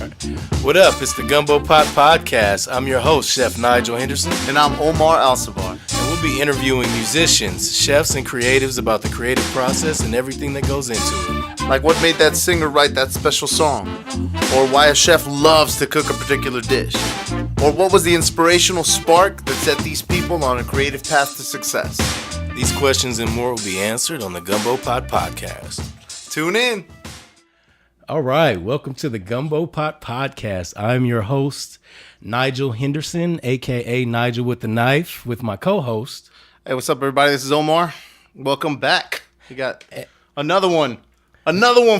What up? It's the Gumbo Pot Podcast. I'm your host, Chef Nigel Henderson. And I'm Omar Alcivar. And we'll be interviewing musicians, chefs, and creatives about the creative process and everything that goes into it. Like what made that singer write that special song? Or why a chef loves to cook a particular dish? Or what was the inspirational spark that set these people on a creative path to success? These questions and more will be answered on the Gumbo Pot Podcast. Tune in. All right, welcome to the Gumbo Pot Podcast. I'm your host, Nigel Henderson, a.k.a. Nigel with the Knife, with my co-host. Hey, what's up, everybody? This is Omar. Welcome back. We got another one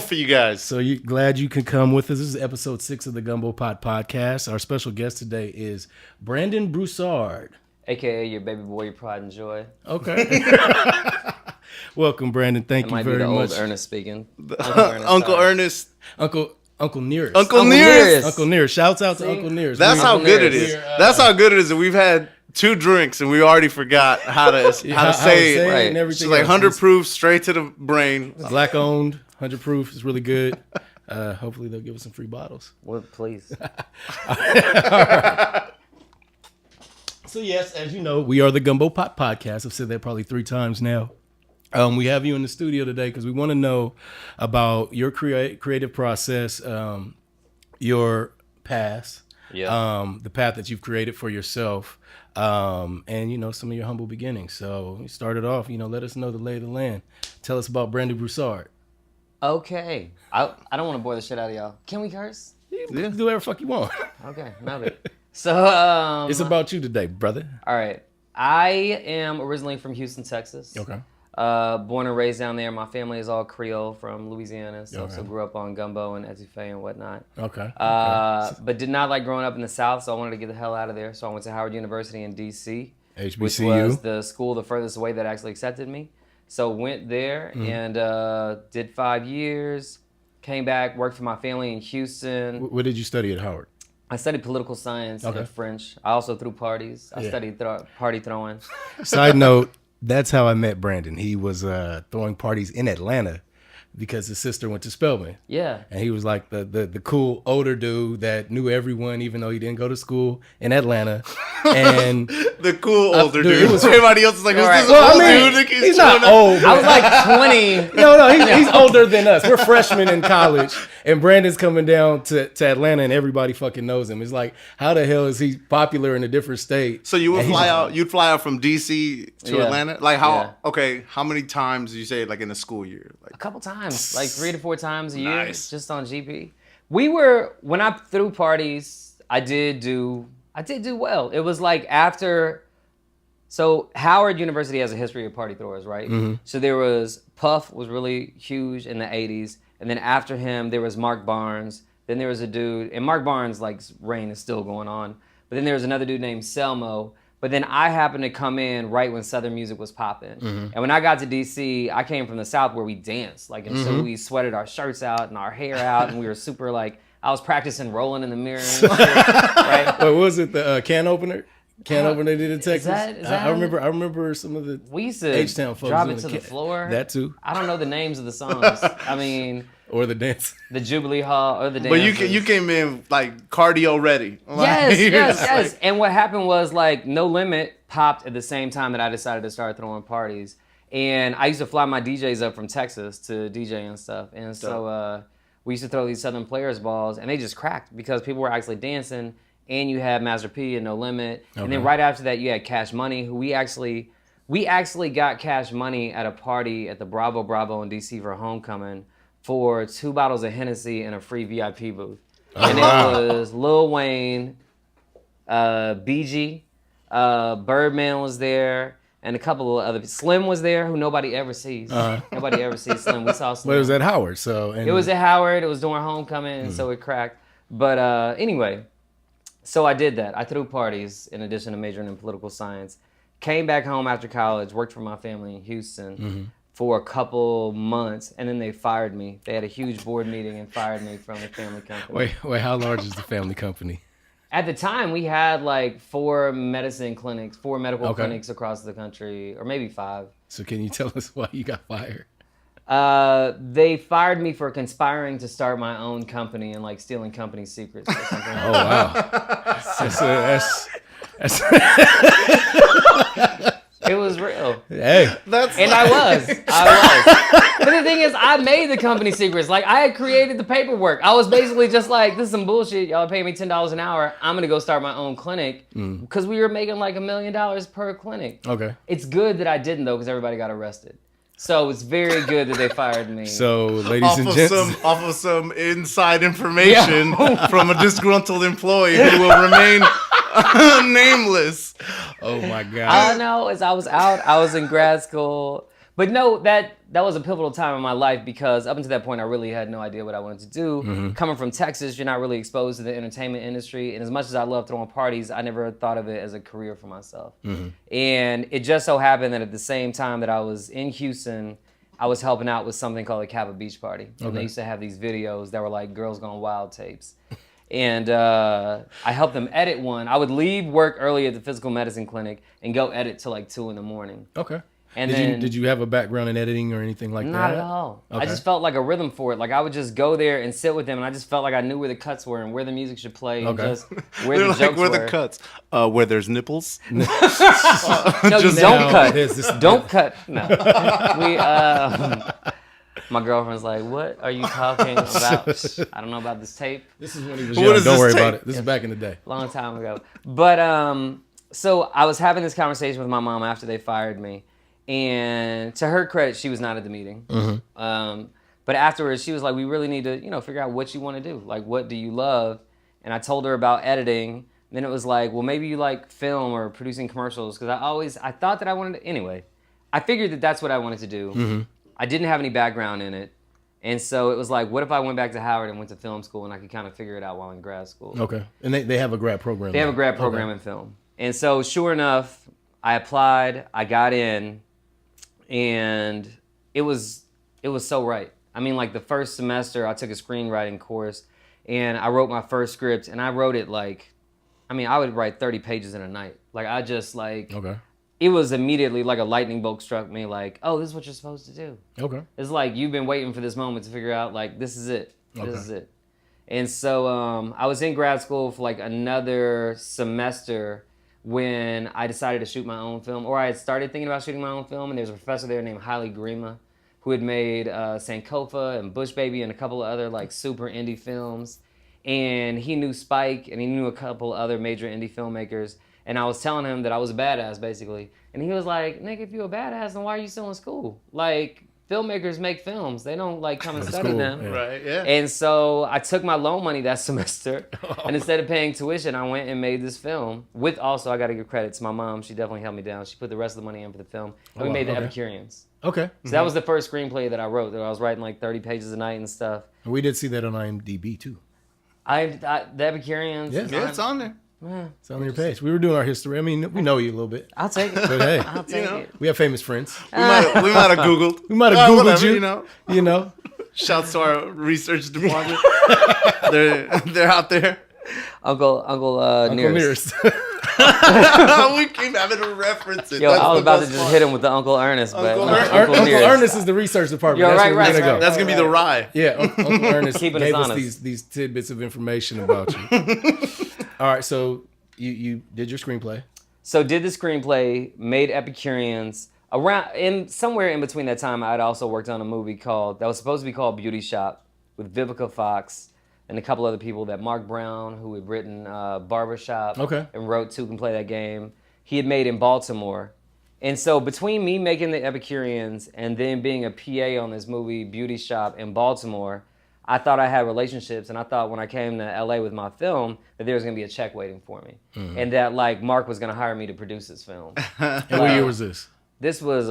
for you guys. So you glad you could come with us. This is episode 6 of the Gumbo Pot Podcast. Our special guest today is Brandon Broussard. AKA your baby boy, your pride and joy. Okay. Welcome, Brandon. Thank you very much. Old Ernest speaking. Uncle Ernest. Uncle Nearest. Uncle Nearest. Uncle Nearest. Shouts out to Uncle Nearest. That's how good it is. That's how good it is that we've had 2 drinks and we already forgot how to say it. Right. And everything it's like 100 proof, straight to the brain. Black owned, 100 proof is really good. Hopefully they'll give us some free bottles. Well, please. All right. So yes, as you know, we are the Gumbo Pot Podcast. I've said that probably 3 times now. We have you in the studio today because we want to know about your creative process, your past, the path that you've created for yourself, and some of your humble beginnings. So you started off, let us know the lay of the land. Tell us about Brandon Broussard. Okay, I don't want to bore the shit out of y'all. Can we curse? Yeah. Do whatever the fuck you want. Okay, noted. So it's about you today, brother. All right, I am originally from Houston, Texas. Okay. Born and raised down there. My family is all Creole from Louisiana, so grew up on gumbo and etouffee and whatnot. Okay. But did not like growing up in the South, so I wanted to get the hell out of there. So I went to Howard University in D.C., HBCU, which was the school the furthest away that actually accepted me. So went there and did 5 years, came back, worked for my family in Houston. What did you study at Howard? I studied political science and French. I also threw parties. I studied party throwing. Side note, that's how I met Brandon. He was throwing parties in Atlanta because his sister went to Spelman. Yeah. And he was like the cool older dude that knew everyone, even though he didn't go to school in Atlanta. And the cool older dude. Was, everybody else is like, right. dude? He's not old. I was like 20. No, he's older than us. We're freshmen in college. And Brandon's coming down to Atlanta and everybody fucking knows him. It's like, how the hell is he popular in a different state? So you would fly out, you'd fly out from DC to Atlanta? Like how many times did you say like in a school year? Like, a couple times, like 3 to 4 times a year, Nice. just on GP. When I threw parties, I did do well. It was like so Howard University has a history of party throwers, right? Mm-hmm. So there was Puff was really huge in the 80s. And then after him, there was Mark Barnes. Then there was a dude, and Mark Barnes' reign is still going on. But then there was another dude named Selmo. But then I happened to come in right when Southern music was popping. Mm-hmm. And when I got to DC, I came from the South where we danced. So we sweated our shirts out and our hair out, and we were super I was practicing rolling in the mirror. And shit, right? What was it? The can opener? Can opener they did in Texas? Is that I remember some of the we used to H-Town folks drop it to the floor. That too. I don't know the names of the songs. I mean, or the dance, the Jubilee Hall, or the dance. But you came in like cardio ready. Yes. And what happened was No Limit popped at the same time that I decided to start throwing parties. And I used to fly my DJs up from Texas to DJ and stuff. And so we used to throw these Southern Players balls, and they just cracked because people were actually dancing. And you had Master P and No Limit. Okay. And then right after that, you had Cash Money, who we actually got Cash Money at a party at the Bravo in D.C. for homecoming for 2 bottles of Hennessy and a free VIP booth. And it was Lil Wayne, BG, Birdman was there, and a couple of other. Slim was there, who nobody ever sees. Nobody ever sees Slim. We saw Slim. But it was at Howard, it was at Howard. It was during homecoming, and so it cracked. But anyway. So I did that. I threw parties in addition to majoring in political science. Came back home after college, worked for my family in Houston for a couple months, and then they fired me. They had a huge board meeting and fired me from the family company. Wait, how large is the family company? At the time, we had 4 medical clinics across the country, or maybe 5. So can you tell us why you got fired? They fired me for conspiring to start my own company and like stealing company secrets or something. Oh wow. That's It was real. hey. And I was. But the thing is, I made the company secrets. Like, I had created the paperwork. I was basically just like, this is some bullshit. Y'all pay me $10 an hour. I'm going to go start my own clinic. Because we were making like $1 million per clinic. Okay. It's good that I didn't, though, because everybody got arrested. So it's very good that they fired me. So, ladies and gents, off of some inside information from a disgruntled employee who will remain nameless. oh my God. I know, as I was out, I was in grad school. But no, that was a pivotal time in my life because up until that point, I really had no idea what I wanted to do. Coming from Texas, you're not really exposed to the entertainment industry. And as much as I love throwing parties, I never thought of it as a career for myself. And it just so happened that at the same time that I was in Houston, I was helping out with something called the Kappa Beach Party. And they used to have these videos that were like Girls Gone Wild tapes. And I helped them edit one. I would leave work early at the physical medicine clinic and go edit till like 2 a.m. Okay. And did you have a background in editing or anything like that? Not at all. Okay. I just felt like a rhythm for it. Like I would just go there and sit with them, and I just felt like I knew where the cuts were and where the music should play, and just where the jokes where were. the cuts? Where there's nipples? No, you don't cut. Don't cut. No. My girlfriend's like, "What are you talking about? I don't know about this tape." This is when he was What young. is Don't this worry tape? about it. This is back in the day. Long time ago. But so I was having this conversation with my mom after they fired me. And to her credit, she was not at the meeting. But afterwards, she was like, we really need to, figure out what you want to do. Like, what do you love? And I told her about editing. Then it was like, well, maybe you like film or producing commercials. Because I thought that I wanted to, anyway. I figured that that's what I wanted to do. I didn't have any background in it. And so it was like, what if I went back to Howard and went to film school and I could kind of figure it out while in grad school? Okay. And they have a grad program. They have a grad program in film. And so sure enough, I applied, I got in, and it was so right. I mean, like the first semester, I took a screenwriting course, and I wrote my first script, and I wrote it I would write 30 pages in a night. Like, I just, Okay. It was immediately like a lightning bolt struck me, like, oh, this is what you're supposed to do. Okay. It's like you've been waiting for this moment to figure out, like, this is it. This is it. And so I was in grad school for like another semester when I decided to shoot my own film, or I had started thinking about shooting my own film, and there was a professor there named Haile Grima who had made Sankofa and Bush Baby and a couple of other like super indie films. And he knew Spike, and he knew a couple other major indie filmmakers. And I was telling him that I was a badass, basically. And he was like, nigga, if you're a badass, then why are you still in school? Like, filmmakers make films. They don't like come and study cool. them. Yeah. Right, yeah. And so I took my loan money that semester, and instead of paying tuition, I went and made this film. With also, I got to give credit to my mom. She definitely held me down. She put the rest of the money in for the film. And we made the Epicureans. Okay. So that was the first screenplay that I wrote. I was writing like 30 pages a night and stuff. And we did see that on IMDb too. The Epicureans. Yeah. Yeah, it's on there. It's on your page. We were doing our history. I mean, we know you a little bit. I'll take it. But hey, I'll take it. we have famous friends. We might have Googled. We might have Googled whatever, you. You know. Shouts to our research department. they're out there. Uncle Nearest. Nearest. We keep having to reference it. Yo, That's I was the about to best just part. hit him with the Uncle Ernest, but Uncle no, Ernest. Uncle Uncle Nearest. Ernest is the research department. You're That's right, where we're right, gonna go. That's gonna be the rye. Yeah, Uncle Ernest Keeping gave us us honest. these tidbits of information about you. All right, so you did your screenplay. So did the screenplay, made Epicureans. Somewhere in between that time, I'd also worked on a movie that was supposed to be called Beauty Shop with Vivica Fox and a couple other people that Mark Brown, who had written Barbershop and wrote Two Can Play That Game, he had made in Baltimore. And so between me making the Epicureans and then being a PA on this movie, Beauty Shop in Baltimore, I thought I had relationships, and I thought when I came to LA with my film that there was going to be a check waiting for me. And that like Mark was going to hire me to produce this film. And what year was this? This was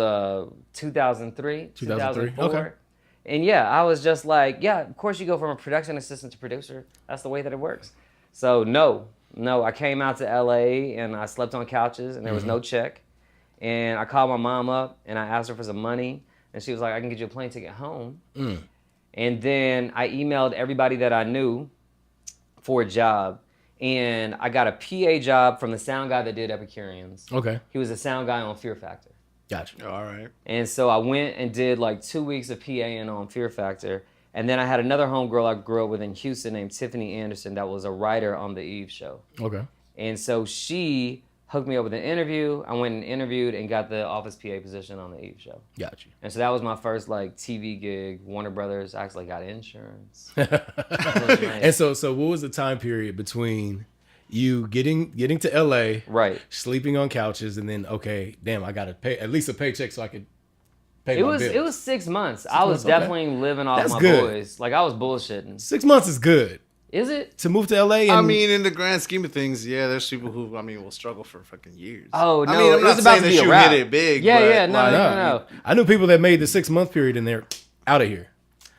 2003, 2004. Okay. And yeah, I was just like, yeah, of course you go from a production assistant to producer. That's the way that it works. So no, I came out to LA and I slept on couches and there was no check. And I called my mom up and I asked her for some money. And she was like, I can get you a plane ticket home. And then I emailed everybody that I knew for a job. And I got a PA job from the sound guy that did Epicureans. Okay. He was a sound guy on Fear Factor. Gotcha. All right. And so I went and did like 2 weeks of PAing on Fear Factor. And then I had another homegirl I grew up with in Houston named Tiffany Anderson that was a writer on The Eve Show. Okay. And so she hooked me up with an interview. I went and interviewed and got the office PA position on The Eve Show. Gotcha. And so that was my first like TV gig. Warner Brothers. I actually got insurance. And so what was the time period between you getting to LA, Right. sleeping on couches, and then okay, damn, I gotta pay at least a paycheck so I could pay my bills? It was 6 months. I was months, okay. definitely living off That's my good. boys. Like I was bullshitting. 6 months is good Is it? to move to LA. And, I mean, in the grand scheme of things, yeah, there's people who, I mean, will struggle for fucking years. Oh no! I mean, I'm it not was about saying to that be a you wrap. hit it big. Yeah, but, yeah, no, like, no. I knew people that made the 6 month period and they're out of here.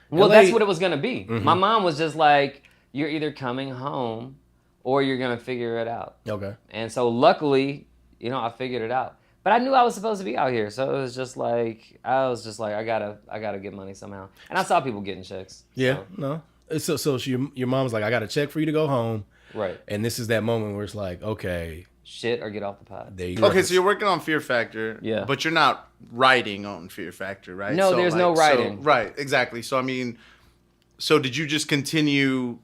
Well, LA that's what it was gonna be. My mom was just like, "You're either coming home, or you're gonna figure it out." Okay. And so, luckily, I figured it out. But I knew I was supposed to be out here, so it was just like I gotta get money somehow. And I saw people getting checks. Yeah. So, No. So your mom's like, I got a check for you to go home, right. and this is that moment where it's like, okay, Shit or get off the pod. there you go. Okay, so you're working on Fear Factor, Yeah. but you're not writing on Fear Factor, right? No, there's no writing. Right, exactly. So, I mean, so did you just continue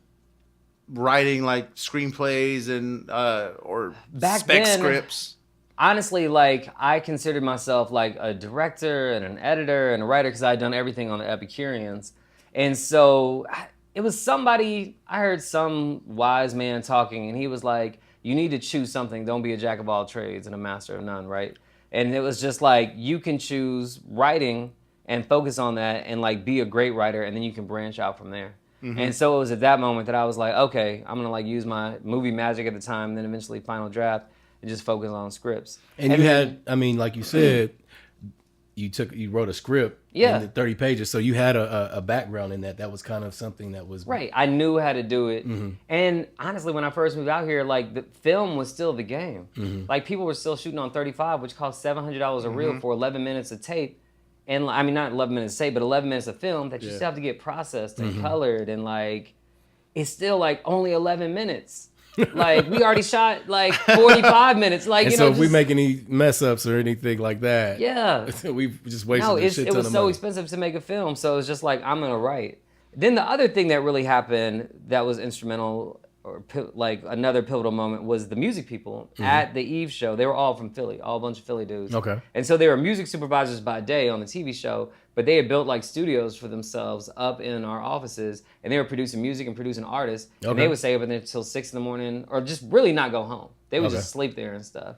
writing like screenplays and or Back spec then- scripts? Honestly, like I considered myself like a director and an editor and a writer because I'd done everything on the Epicureans. And so it was somebody, I heard some wise man talking, and he was like, you need to choose something. Don't be a jack of all trades and a master of none, right? And it was just like, you can choose writing and focus on that and like be a great writer, and then you can branch out from there. And so it was at that moment that I was like, okay, I'm gonna like use my movie magic at the time, and then eventually Final Draft, and just focus on scripts. And you had, I mean, like you said, you wrote a script. Yeah. In 30 pages, so you had a background in that. That was kind of something that was Right. I knew how to do it. And honestly, when I first moved out here, like the film was still the game. Like people were still shooting on 35, which cost $700 a reel for 11 minutes of tape. And I mean, not 11 minutes of tape, but 11 minutes of film that you still have to get processed and colored. And like, it's still like only 11 minutes. Like we already shot like 45 minutes. Like, And you so know, if we just- make any mess ups or anything like that, Yeah. we've just wasted No, a shit it ton was of so money. expensive to make a film, so it's just like I'm gonna write. Then the other thing that really happened that was instrumental, or like another pivotal moment, was the music people at the Eve Show. They were all from Philly, all a bunch of Philly dudes. Okay. And so they were music supervisors by day on the TV show, but they had built like studios for themselves up in our offices, and they were producing music and producing artists. And Okay. they would stay up in there till 6 a.m, or just really not go home. They would Okay. just sleep there and stuff.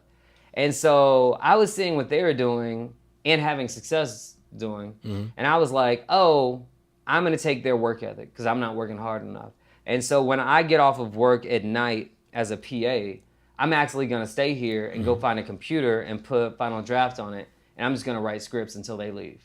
And so I was seeing what they were doing and having success doing. And I was like, oh, I'm going to take their work ethic because I'm not working hard enough. And so when I get off of work at night as a PA, I'm actually going to stay here and go find a computer and put Final Draft on it. And I'm just going to write scripts until they leave.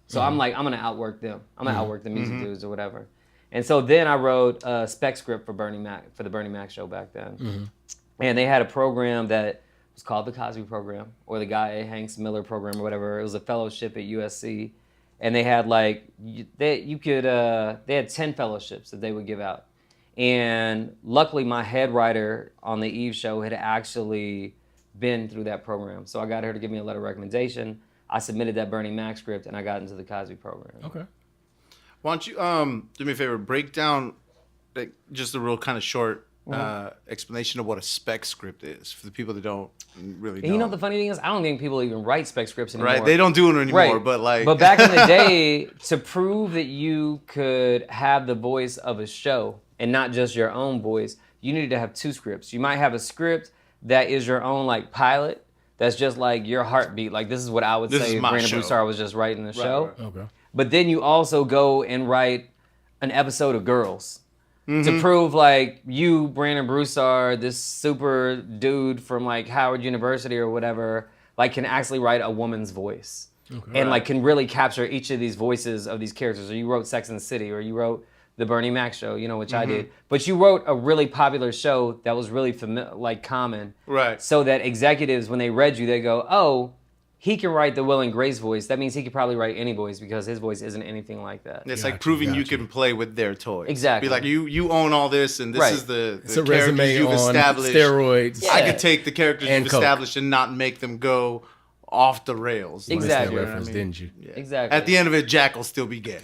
So I'm like, I'm going to outwork them. I'm going to outwork the music dudes or whatever. And so then I wrote a spec script for the Bernie Mac show back then. And they had a program that was called the Cosby Program, or the Guy Hanks Miller Program, or whatever. It was a fellowship at USC, and they had like they had 10 fellowships that they would give out. And luckily, my head writer on the Eve Show had actually been through that program, so I got her to give me a letter of recommendation. I submitted that Bernie Mac script, and I got into the Cosby Program. Okay. Why don't you do me a favor? Break down like, just a real kind of short explanation of what a spec script is for the people that don't really know. And you know what the funny thing is? I don't think people even write spec scripts anymore. Right? They don't do it anymore, Right. but like... But back in the day, to prove that you could have the voice of a show and not just your own voice, you needed to have 2 scripts. You might have a script that is your own like pilot, that's just like your heartbeat. Like this is what I would This say is if my Brandon show. Broussard was just writing the show. right. Okay. But then you also go and write an episode of Girls to prove like you, Brandon Broussard, this super dude from like Howard University or whatever, like can actually write a woman's voice. And like can really capture each of these voices of these characters. Or you wrote Sex and the City, or you wrote the Bernie Mac show, which I did. But you wrote a really popular show that was really common. Right. So that executives, when they read you, they go, oh, he can write the Will and Grace voice. That means he could probably write any voice because his voice isn't anything like that. It's Gotcha, like proving you gotcha. can play with their toys. Exactly. Be like, you own all this, and this Right. is the It's a characters resume you've on established. steroids. Yeah. I could take the characters And you've coke. established and not make them go off the rails. You missed Exactly. that You know what I reference, mean? didn't you? Yeah. Exactly. At the end of it, Jack will still be gay.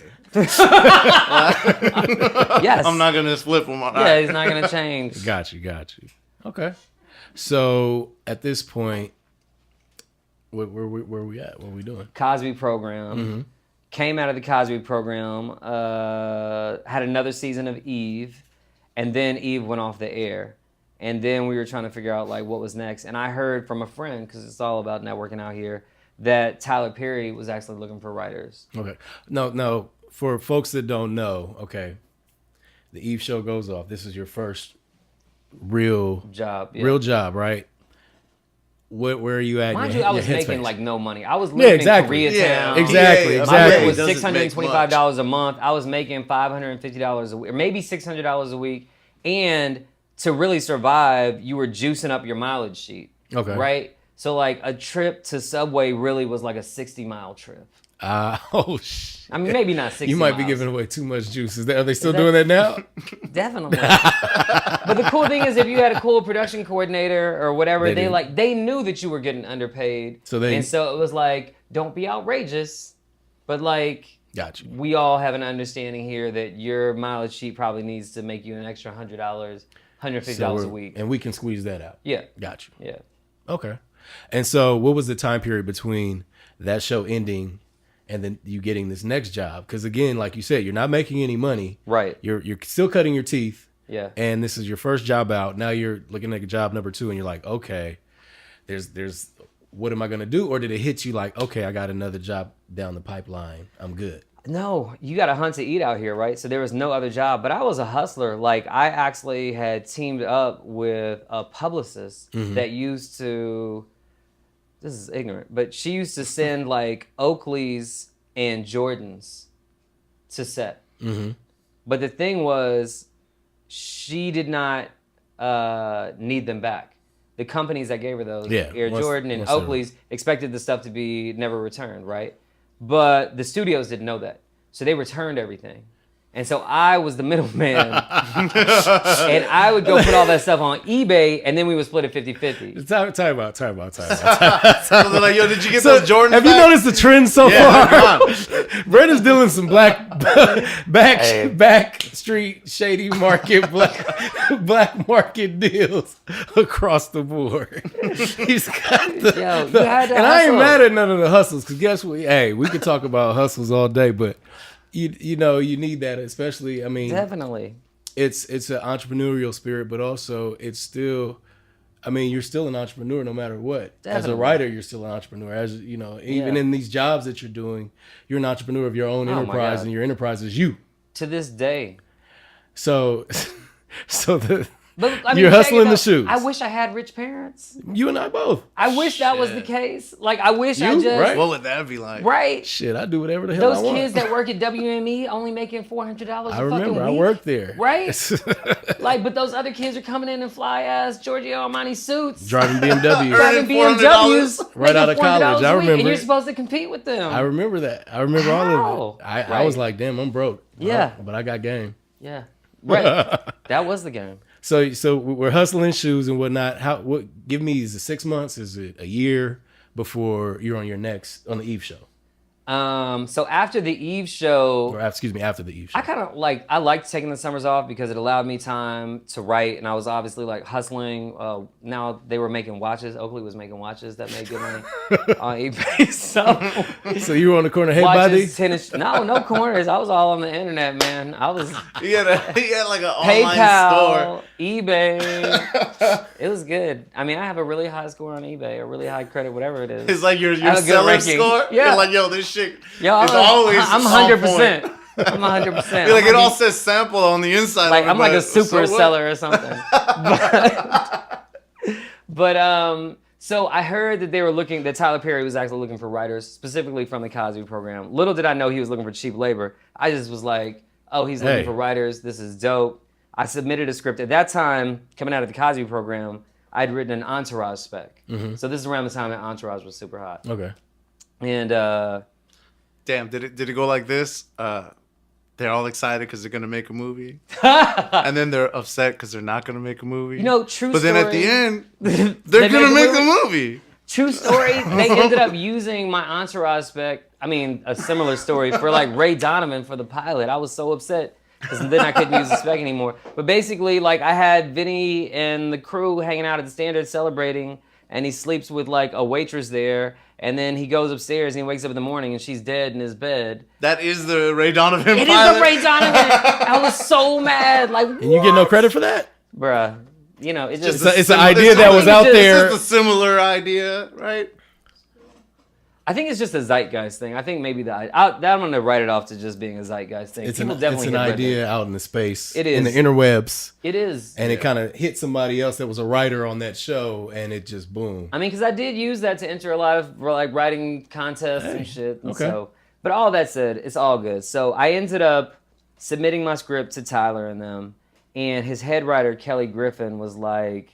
Yes. I'm not gonna flip him on Yeah, that. he's not gonna change. Got you. Okay. So at this point, where we at? What are we doing? Cosby program. Came out of the Cosby program. Had another season of Eve, and then Eve went off the air. And then we were trying to figure out like what was next. And I heard from a friend, because it's all about networking out here, that Tyler Perry was actually looking for writers. Okay. No. For folks that don't know, okay, the Eve show goes off. This is your first real Job. Yeah. real job, right? Where are you at? Mind in you, your I was making headspace? like no money. I was living exactly. in Koreatown. Yeah, Exactly, Yeah, My exactly. rent was Doesn't make $625 a month. I was making $550 a week, or maybe $600 a week. And to really survive, you were juicing up your mileage sheet. Okay. Right? So like a trip to Subway really was like a 60-mile trip. Oh shit. I mean, maybe not 60 You might be miles. giving away too much juice. Are they still that- doing that now? Definitely. But the cool thing is, if you had a cool production coordinator or whatever, They do. they knew that you were getting underpaid. So they- and so it was like, don't be outrageous, but like, Got you. we all have an understanding here that your mileage sheet probably needs to make you an extra $100, $150 a week. And we can squeeze that out. Yeah. Got you. Yeah. Okay. And so what was the time period between that show ending and then you getting this next job? Because again, like you said, you're not making any money. Right. You're still cutting your teeth. Yeah. And this is your first job out. Now you're looking at job number 2 and you're like, okay, there's what am I going to do? Or did it hit you like, okay, I got another job down the pipeline. I'm good. No, you got to hunt to eat out here, right? So there was no other job, but I was a hustler. Like I actually had teamed up with a publicist that used to, this is ignorant, but she used to send like Oakleys and Jordans to set. But the thing was, she did not need them back. The companies that gave her those, Yeah, Air once- Jordan and once they're- Oakleys, expected the stuff to be never returned, right? But the studios didn't know that. So they returned everything. And so I was the middleman. And I would go put all that stuff on eBay, and then we would split it 50-50. Time out. So they're like, yo, did you get So, those Jordans have you back? noticed the trend so Yeah, far? come on. Brandon's doing some Hey. back street shady market black market deals across the board. He's got the, Yo, you had to and I ain't hustle. mad at none of the hustles because guess what? Hey, we could talk about hustles all day, but you know you need that, especially. I mean, Definitely. it's an entrepreneurial spirit, but also it's still. I mean, you're still an entrepreneur no matter what. As a Definitely. writer, you're still an entrepreneur. As you know, even Yeah. in these jobs that you're doing, you're an entrepreneur of your own Oh my enterprise, God. and your enterprise is you. To this day. So, But I mean, You're check hustling it the out. shoes. I wish I had rich parents. you and I both. I wish that was the Shit. case. Like, I wish I You, just... right? What would that be like? Right. Shit, I do whatever the hell I Those want. kids that work at WME only making $400 a I fucking remember, I week. worked there. Right? Like, but those other kids are coming in fly ass Giorgio Armani suits. Driving BMW. Driving $400 BMWs. right out of making $400 college. I a week, remember And you're it. supposed to compete with them. I remember that. I remember all of it. How? I was Right. like, damn, I'm broke. Yeah. But I got game. Yeah. Right. That was the game. So we're hustling shoes and whatnot. Give me, is it 6 months? Is it a year before you're on the Eve show? So after the Eve show, Or excuse me, after the Eve show. I liked taking the summers off because it allowed me time to write, and I was obviously like hustling. Now they were making watches. Oakley was making watches that made good money on eBay. So you were on the corner, hey buddy? watches, tennis. No corners. I was all on the internet, man. I was He had like an online PayPal, store. eBay. It was good. I mean, I have a really high score on eBay, a really high credit, whatever it is. It's like your I have a good seller ranking. score. Yeah. You're like, yo, this shit Yo, is always I'm on 100%. point. I'm 100%. You're like, I'm it gonna all be- says sample on the inside. like of it, I'm like a but so super what? seller or something. But so I heard that Tyler Perry was actually looking for writers, specifically from the Cosby program. Little did I know he was looking for cheap labor. I just was like, oh, he's looking Hey. for writers. This is dope. I submitted a script. At that time, coming out of the Cosby program, I'd written an Entourage spec. So this is around the time that Entourage was super hot. Okay. And Damn, did it go like this? They're all excited because they're gonna make a movie, and then they're upset because they're not gonna make a movie. you know, true but story. then at the end, They they're gonna make make a the movie. True story. They ended up using my entourage spec. I mean, a similar story for like Ray Donovan for the pilot. I was so upset because then I couldn't use the spec anymore. But basically, like I had Vinny and the crew hanging out at the Standard celebrating, and he sleeps with like a waitress there. And then he goes upstairs and he wakes up in the morning and she's dead in his bed. That is the Ray Donovan pilot. It is the Ray Donovan. I was so mad. Like, And you get no credit for that? bruh. You know, it's just It's an idea that was out there. It's a similar idea, right? I think it's just a zeitgeist thing. I think maybe I'm going to write it off to just being a zeitgeist thing. It's People an definitely have read idea that. out in the space. It is. In the interwebs. It is. And it kind of hit somebody else that was a writer on that show, and it just boom. I mean, because I did use that to enter a lot of like writing contests and shit. And okay. So, but all that said, it's all good. So I ended up submitting my script to Tyler and them, and his head writer Kelly Griffin was like,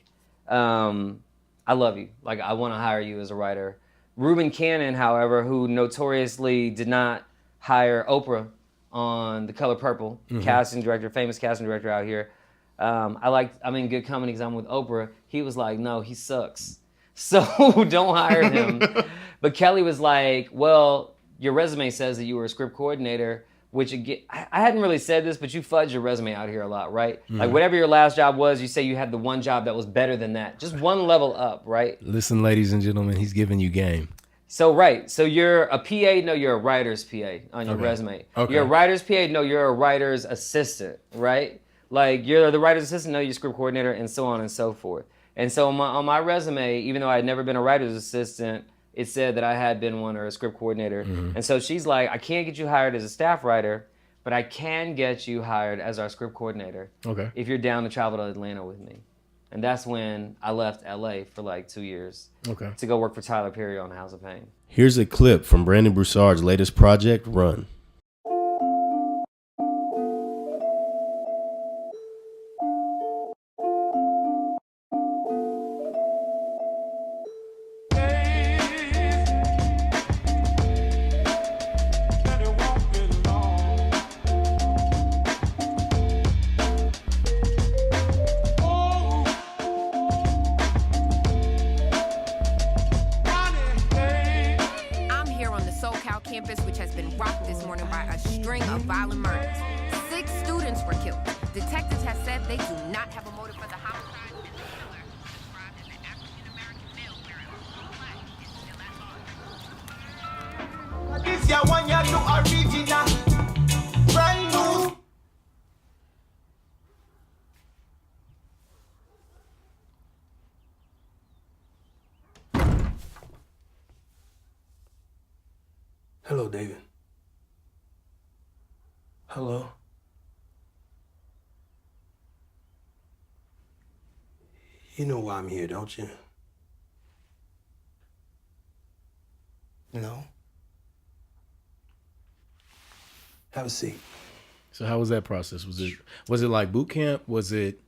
"I love you. Like, I want to hire you as a writer." Reuben Cannon, however, who notoriously did not hire Oprah on The Color Purple, casting director, famous casting director out here. I'm in good company because I'm with Oprah. He was like, no, he sucks. So don't hire him. But Kelly was like, well, your resume says that you were a script coordinator, which again, I hadn't really said this, but you fudge your resume out here a lot, right? Like whatever your last job was, you say you had the one job that was better than that. Just one level up, right? Listen, ladies and gentlemen, he's giving you game. So, right. So you're a PA? No, you're a writer's PA on your resume. Okay. You're a writer's PA? No, you're a writer's assistant, right? Like you're the writer's assistant? No, you're script coordinator, and so on and so forth. And so on my resume, even though I had never been a writer's assistant, it said that I had been one or a script coordinator. And so she's like, I can't get you hired as a staff writer, but I can get you hired as our script coordinator. Okay. If you're down to travel to Atlanta with me. And that's when I left LA for like 2 years. Okay. To go work for Tyler Perry on House of Payne. Here's a clip from Brandon Broussard's latest project, Run. campus, which has been rocked this morning by a string of violent murders. 6 students were killed. Detectives have said they do not have a motive for the homicide. Described as an African-American male wearing a flag is still at large. This year, 1 year to original, brand new. Hello, David. Hello. You know why I'm here, don't you? No? Have a seat. So how was that process? Was it like boot camp? Was it,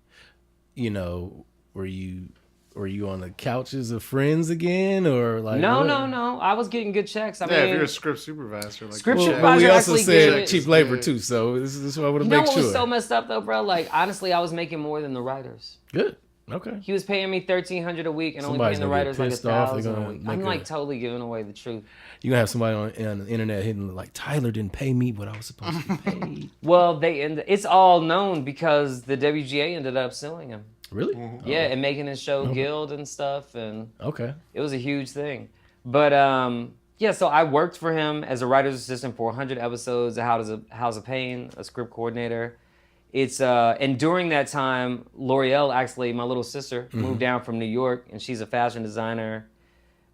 you know, were you on the couches of friends again, or like? No. what? I was getting good checks. I Yeah, mean, if you're a script supervisor, like Script Well, supervisor we also actually said gave it- cheap labor too, so this is what I want to You know make what sure. was so messed up though, bro? Like honestly, I was making more than the writers. Good. Okay. He was paying me $1,300 a week and Somebody's only paying the gonna get writers like pissed off. They're $1,000 a gonna week. make I'm a- like totally giving away the truth. You're gonna have somebody on the internet hitting like, Tyler didn't pay me what I was supposed to be paid. Well, it's all known because the WGA ended up suing him. Really? Yeah, and making his show Guild and stuff, and Okay. it was a huge thing. But yeah, so I worked for him as a writer's assistant for 100 episodes of House of Payne, a script coordinator. It's and during that time, L'Oreal, actually, my little sister, moved down from New York, and she's a fashion designer,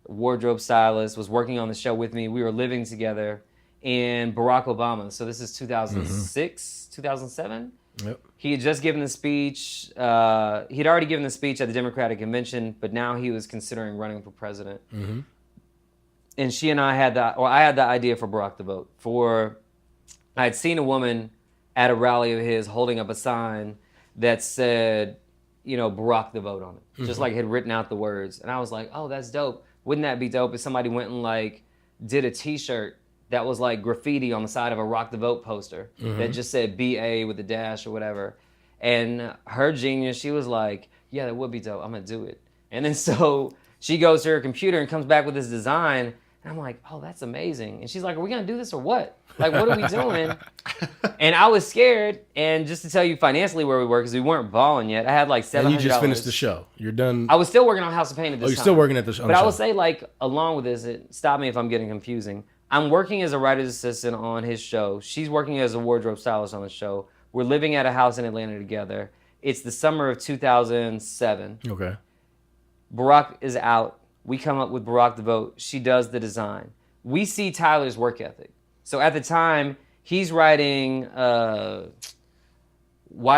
wardrobe stylist, was working on the show with me. We were living together, and Barack Obama, so this is 2006, 2007. Yep. He had just given the speech. He'd already given the speech at the Democratic Convention, but now he was considering running for president. Mm-hmm. And she and I had I had the idea for Barack the vote. I had seen a woman at a rally of his holding up a sign that said, you know, Barack the vote on it. Just like had written out the words. And I was like, oh, that's dope. Wouldn't that be dope if somebody went and like did a t-shirt that was like graffiti on the side of a Rock the Vote poster that just said BA with a dash or whatever. And her genius, she was like, yeah, that would be dope. I'm gonna do it. And then so She goes to her computer and comes back with this design. And I'm like, oh, that's amazing. And she's like, are we going to do this or what? Like, what are we doing? And I was scared. And just to tell you financially where we were, because we weren't balling yet, I had like $700. And you just finished the show. You're done. I was still working on House of Payne at this time. Oh, you're still working at the show. But I will say, like, along with this, stop me if I'm getting confusing. I'm working as a writer's assistant on his show. She's working as a wardrobe stylist on the show. We're living at a house in Atlanta together. It's the summer of 2007. Okay. Barack is out. We come up with Barack DeVoe. She does the design. We see Tyler's work ethic. So at the time, he's writing Why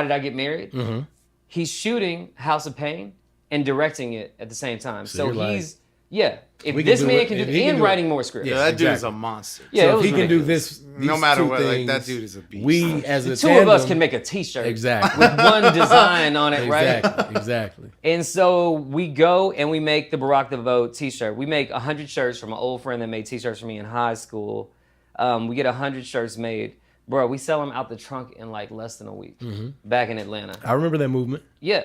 Did I Get Married? Mm-hmm. He's shooting House of Payne and directing it at the same time. So he's, if this man can do it, and writing more scripts. Yeah, that dude is a monster. Yeah, so if he can do this, no matter what, like, that dude is a beast. We as a the two tandem, of us can make a T-shirt. Exactly. With one design on it, right? Exactly. And so we go and we make the Barack DeVoe T-shirt. We make 100 shirts from an old friend that made T-shirts for me in high school. We get 100 shirts made. Bro, we sell them out the trunk in like less than a week back in Atlanta. I remember that movement. Yeah.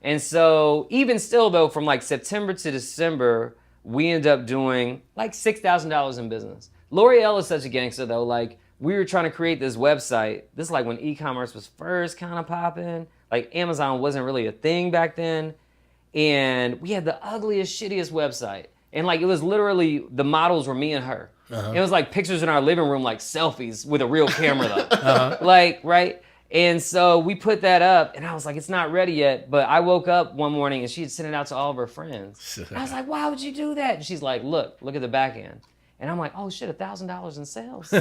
And so even still though, from like September to December, we end up doing like $6,000 in business. L'Oreal is such a gangster though. Like we were trying to create this website. This is like when e-commerce was first kind of popping. Like Amazon wasn't really a thing back then. And we had the ugliest, shittiest website. And like it was literally, the models were me and her. It was like pictures in our living room, like selfies with a real camera though. Like, right? And so we put that up and I was like, it's not ready yet. But I woke up one morning and she had sent it out to all of her friends. I was like, why would you do that? And she's like, look at the back end. And I'm like, oh shit, $1,000 in sales.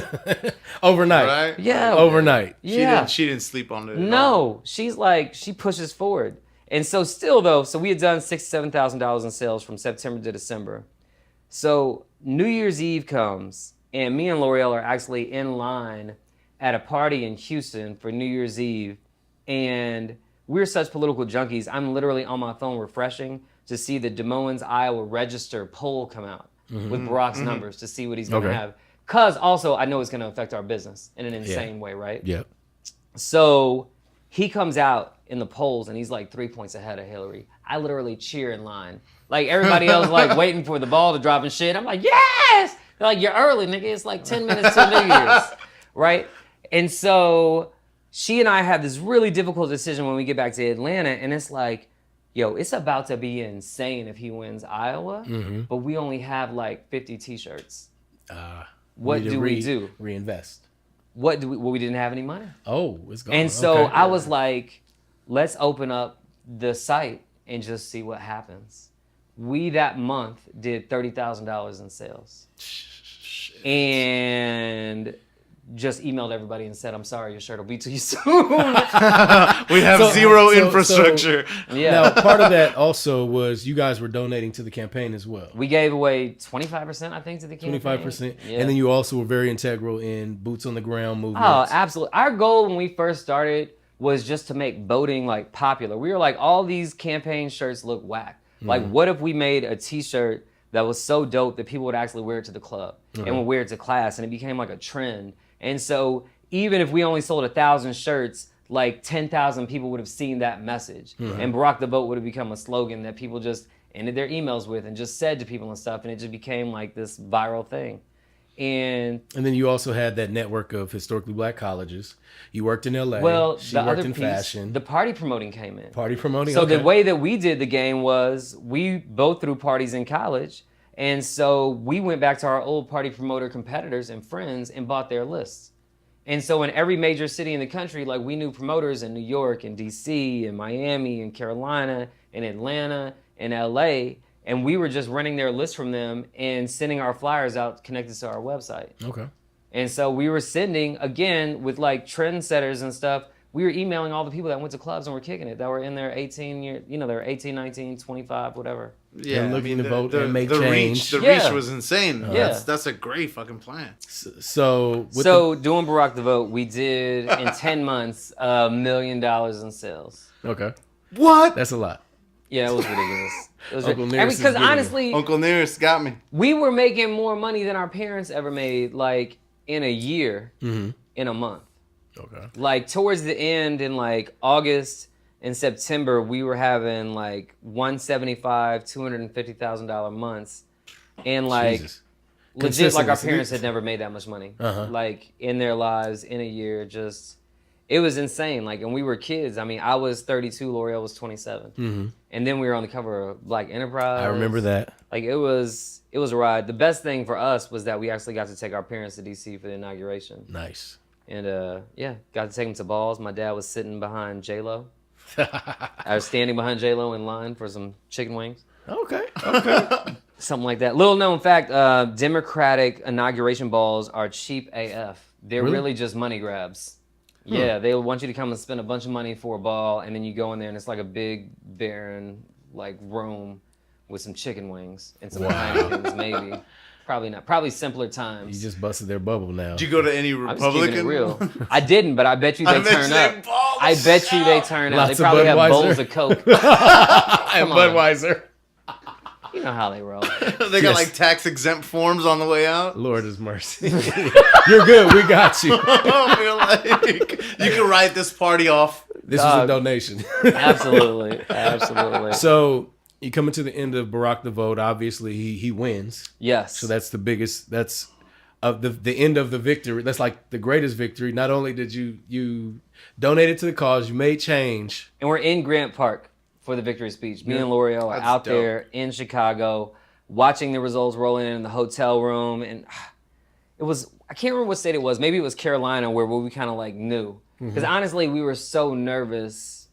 Overnight. Right? Yeah. Overnight. Yeah. She didn't sleep on it. No, she's like, she pushes forward. And so still though, so we had done $6,000 to $7,000 in sales from September to December. So New Year's Eve comes and me and L'Oreal are actually in line at a party in Houston for New Year's Eve. And we're such political junkies. I'm literally on my phone refreshing to see the Des Moines, Iowa register poll come out with Barack's numbers to see what he's going to have. Because also I know it's going to affect our business in an insane way, right? Yeah. So he comes out in the polls and he's like 3 points ahead of Hillary. I literally cheer in line. Like everybody else like waiting for the ball to drop and shit. I'm like, yes! They're like, you're early, nigga. It's like 10 minutes to New Year's, right? And so she and I have this really difficult decision when we get back to Atlanta. And it's like, yo, it's about to be insane if he wins Iowa, but we only have like 50 T-shirts. What do we do? Reinvest. Well, we didn't have any money. Oh, it's gone. And so Okay. I was like, let's open up the site and just see what happens. We that month did $30,000 in sales. And just emailed everybody and said, I'm sorry, your shirt will be to you soon. We have zero infrastructure. Yeah. Now, part of that also was you guys were donating to the campaign as well. We gave away 25%, I think, to the campaign. 25%. Yeah. And then you also were very integral in boots on the ground movements. Oh, absolutely. Our goal when we first started was just to make voting like popular. We were like, all these campaign shirts look whack. Like, what if we made a T-shirt that was so dope that people would actually wear it to the club and would wear it to class, and it became like a trend. And so even if we only sold 1,000 shirts, like 10,000 people would have seen that message. And Barack the Vote would have become a slogan that people just ended their emails with and just said to people and stuff. And it just became like this viral thing. And then you also had that network of historically black colleges. You worked in LA. well, She the worked other in piece, fashion. the party promoting came in. Party promoting. So okay. the way that we did the game was we both threw parties in college. And so we went back to our old party promoter competitors and friends and bought their lists. And so in every major city in the country, like we knew promoters in New York and DC and Miami and Carolina and Atlanta and LA. And we were just running their list from them and sending our flyers out connected to our website. Okay. And so we were sending, again, with like trendsetters and stuff, we were emailing all the people that went to clubs and were kicking it, that were in their 18 year, they were 18, 19, 25, whatever. Yeah, And looking to vote and make the change. reach Yeah. was insane. Yeah. That's a great fucking plan. So Doing Barack the Vote, we did in 10 months $1 million in sales. okay. What? That's a lot. Yeah, it was ridiculous. It was Uncle ridiculous. Nearest is Because getting it. honestly, Uncle Nearest got me. we were making more money than our parents ever made, like in a year, in a month. Okay. Like towards the end in like August in September, we were having like $175,000, $250,000 months, and like Jesus. legit, like our Consistent. parents had never made that much money, Uh-huh. like in their lives in a year. Just it was insane. Like, and we were kids. I mean, I was 32, L'Oreal was 27, and then we were on the cover of like Enterprise. I remember that. Like it was a ride. The best thing for us was that we actually got to take our parents to DC for the inauguration. Nice. And got to take them to balls. My dad was sitting behind J-Lo. I was standing behind J-Lo in line for some chicken wings. Okay. Something like that. Little known fact, Democratic inauguration balls are cheap AF. They're really just money grabs. Yeah, they want you to come and spend a bunch of money for a ball, and then you go in there and it's like a big, barren, like room with some chicken wings and some Heinekens, maybe. Probably not. Probably simpler times. You just busted their bubble now. Did you go to any I'm just keeping it Republican? real. I didn't, but I bet you they turn up. I bet you they turn up. Lots They of probably have Budweiser. bowls of Coke. And on. Budweiser. You know how they roll. They got like tax exempt forms on the way out. Lord is mercy. You're good. We got you. I feel like you can write this party off. This was a donation. Absolutely. Absolutely. So you coming to the end of Barack the vote. Obviously, he wins. Yes. So that's the biggest. That's the end of the victory. That's like the greatest victory. Not only did you donated to the cause, you made change. And we're in Grant Park for the victory speech. Me and L'Oreal are That's out dope. there in Chicago watching the results rolling in the hotel room. And it was, I can't remember what state it was. Maybe it was Carolina where we kind of like knew. Because honestly, we were so nervous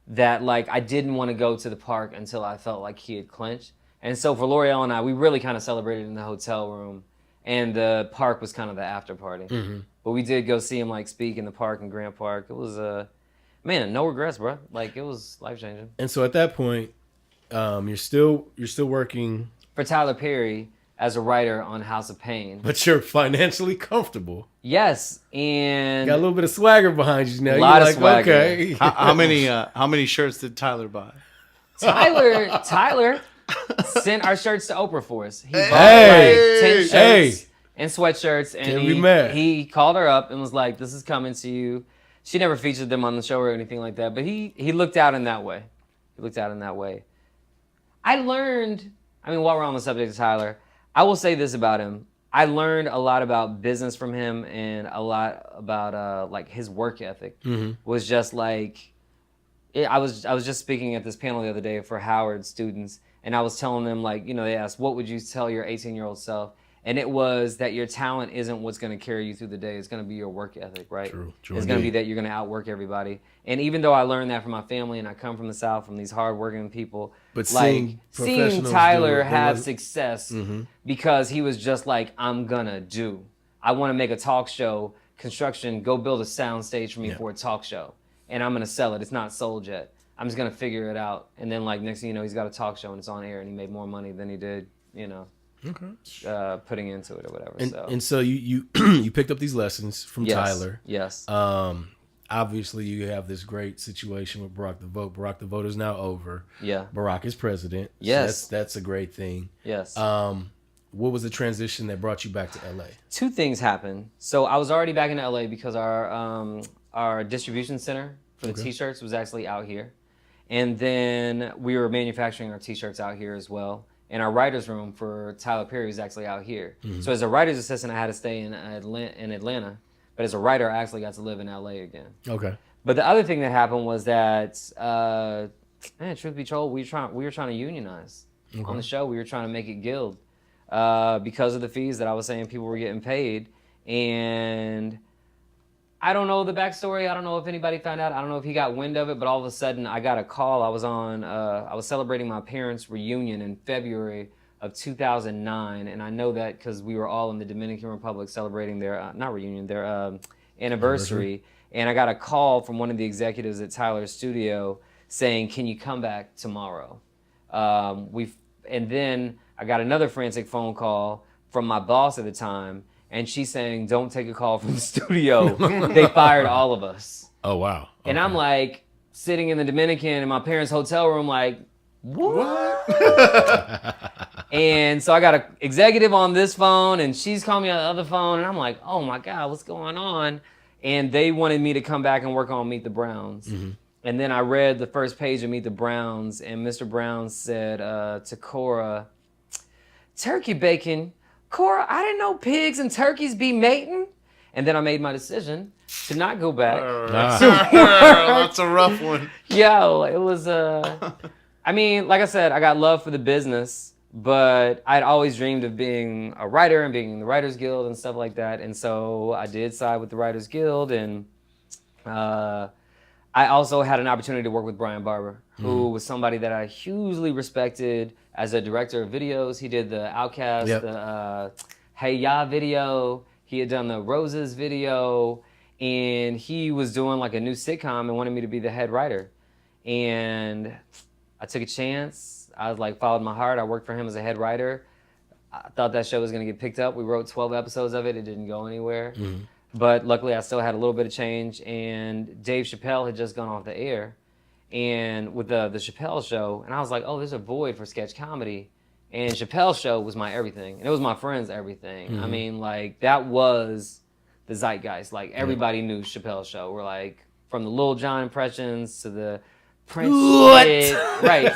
that like I didn't want to go to the park until I felt like he had clinched. And so for L'Oreal and I, we really kind of celebrated in the hotel room. And the park was kind of the after party. But we did go see him like speak in the park in Grant Park. It was man, no regrets, bro. Like it was life changing. And so at that point, you're still working, For Tyler Perry as a writer on House of Payne. but you're financially comfortable. Yes, and Got a little bit of swagger behind you now. A lot You're of swagger. Okay. How many shirts did Tyler buy? Tyler sent our shirts to Oprah for us. He bought Hey. like 10 shirts Hey. and sweatshirts, and Can't be mad. he called her up and was like, "This is coming to you." She never featured them on the show or anything like that, but he looked out in that way. I learned, I mean, while we're on the subject of Tyler, I will say this about him. I learned a lot about business from him and a lot about like his work ethic. Was just like, I was just speaking at this panel the other day for Howard students, and I was telling them like, you know, they asked, what would you tell your 18-year-old self? And it was that your talent isn't what's going to carry you through the day. It's going to be your work ethic, right? True It's going to be indeed. that you're going to outwork everybody. And even though I learned that from my family and I come from the South, from these hardworking people, But like seeing seeing professionals Tyler do it, have was- success because he was just like, I'm going to do. I want to make a talk show, construction, go build a sound stage for me for a talk show. And I'm going to sell it. It's not sold yet. I'm just going to figure it out. And then like next thing you know, he's got a talk show and it's on air and he made more money than he did, you know. Putting into it or whatever. And so you you picked up these lessons from Yes, Tyler. Yes. Obviously, you have this great situation with Barack the vote. Barack the vote is now over. Yeah. Barack is president. So Yes. that's a great thing. Yes. What was the transition that brought you back to LA? Two things happened. So I was already back in LA because our distribution center for the T-shirts was actually out here, and then we were manufacturing our T-shirts out here as well. And our writer's room for Tyler Perry was actually out here. So as a writer's assistant, I had to stay in Atlanta. But as a writer, I actually got to live in LA again. Okay. But the other thing that happened was that, truth be told, we were trying to unionize on the show. We were trying to make it guild because of the fees that I was saying people were getting paid. And I don't know the backstory. I don't know if anybody found out. I don't know if he got wind of it. But all of a sudden, I got a call. I was celebrating my parents' reunion in February of 2009, and I know that because we were all in the Dominican Republic celebrating their anniversary. And I got a call from one of the executives at Tyler's studio saying, "Can you come back tomorrow?" And then I got another frantic phone call from my boss at the time, and she's saying, "Don't take a call from the studio. They fired all of us." Oh wow. And I'm like sitting in the Dominican in my parents' hotel room, like, what? And so I got an executive on this phone, and she's calling me on the other phone, and I'm like, oh my God, what's going on? And they wanted me to come back and work on Meet the Browns. And then I read the first page of Meet the Browns, and Mr. Brown said to Cora, "Turkey bacon. Cora, I didn't know pigs and turkeys be mating." And then I made my decision to not go back. That's a rough one. Yo, it was, I mean, like I said, I got love for the business, but I'd always dreamed of being a writer and being in the Writers Guild and stuff like that. And so I did side with the Writers Guild, and I also had an opportunity to work with Brian Barber, who was somebody that I hugely respected as a director of videos. He did the Outcast, the Hey Ya video. He had done the Roses video, and he was doing like a new sitcom and wanted me to be the head writer. And I took a chance. I was like, followed my heart. I worked for him as a head writer. I thought that show was going to get picked up. We wrote 12 episodes of it. It didn't go anywhere. But luckily, I still had a little bit of change. And Dave Chappelle had just gone off the air, and with the Chappelle show. And I was like, oh, there's a void for sketch comedy. And Chappelle's show was my everything. And it was my friend's everything. I mean, like, that was the zeitgeist. Like, everybody knew Chappelle's show. We're like, from the Lil Jon impressions to the Prince shit. Right.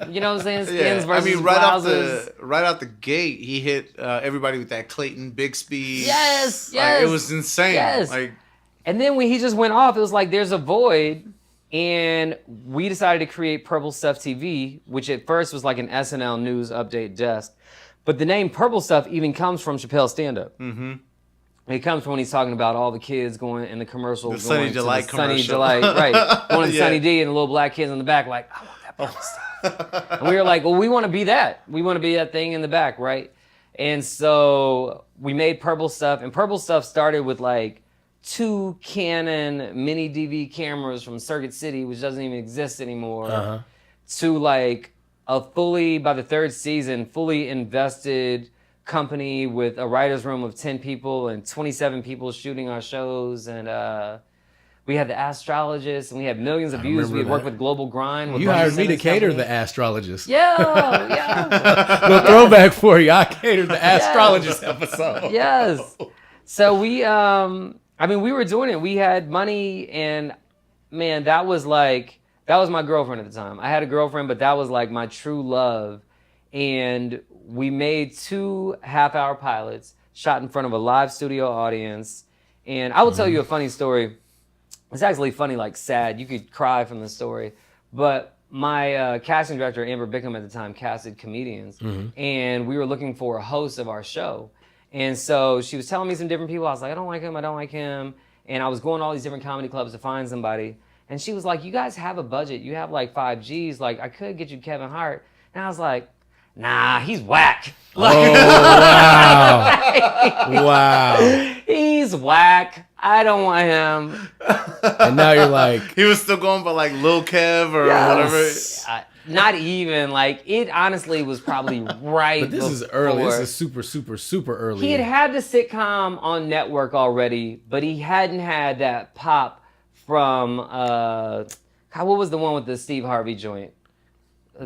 You know what I'm saying? Skins versus blouses. Right out the gate, he hit everybody with that Clayton Bixby. Yes. Like, it was insane. Yes. Like, and then when he just went off, it was like, there's a void. And we decided to create Purple Stuff TV, which at first was like an SNL news update desk. But the name Purple Stuff even comes from Chappelle's stand-up. It comes from when he's talking about all the kids going in the commercial. The Sunny Delight commercial. Sunny Delight, right. Going to Sunny D and the little black kids in the back like, I want that Purple Stuff. And we were like, well, we want to be that. We want to be that thing in the back, right? And so we made Purple Stuff. And Purple Stuff started with like 2 Canon mini DV cameras from Circuit City, which doesn't even exist anymore, to like a fully, by the 3rd season, fully invested company with a writer's room of 10 people and 27 people shooting our shows. And we had the astrologist, and we had millions of views. We had worked with Global Grind. You hired me to cater the astrologist. Yeah. Little throwback for you. I catered the astrologist episode. Yes. So we, I mean, we were doing it. We had money, and man, that was my girlfriend at the time. I had a girlfriend, but that was like my true love. And we made 2 half-hour pilots, shot in front of a live studio audience. And I will tell you a funny story. It's actually funny, like sad. You could cry from the story. But my casting director, Amber Bickham at the time, casted comedians. And we were looking for a host of our show. And so she was telling me some different people. I was like, I don't like him. And I was going to all these different comedy clubs to find somebody. And she was like, you guys have a budget. You have like 5 G's. Like, I could get you Kevin Hart. And I was like, nah, he's whack. Like, Wow. He's whack. I don't want him. And now you're like, he was still going by like Lil Kev or whatever. Not even. Like, it honestly was probably right. But this is early. This is super early. He had the sitcom on network already, but he hadn't had that pop from, what was the one with the Steve Harvey joint?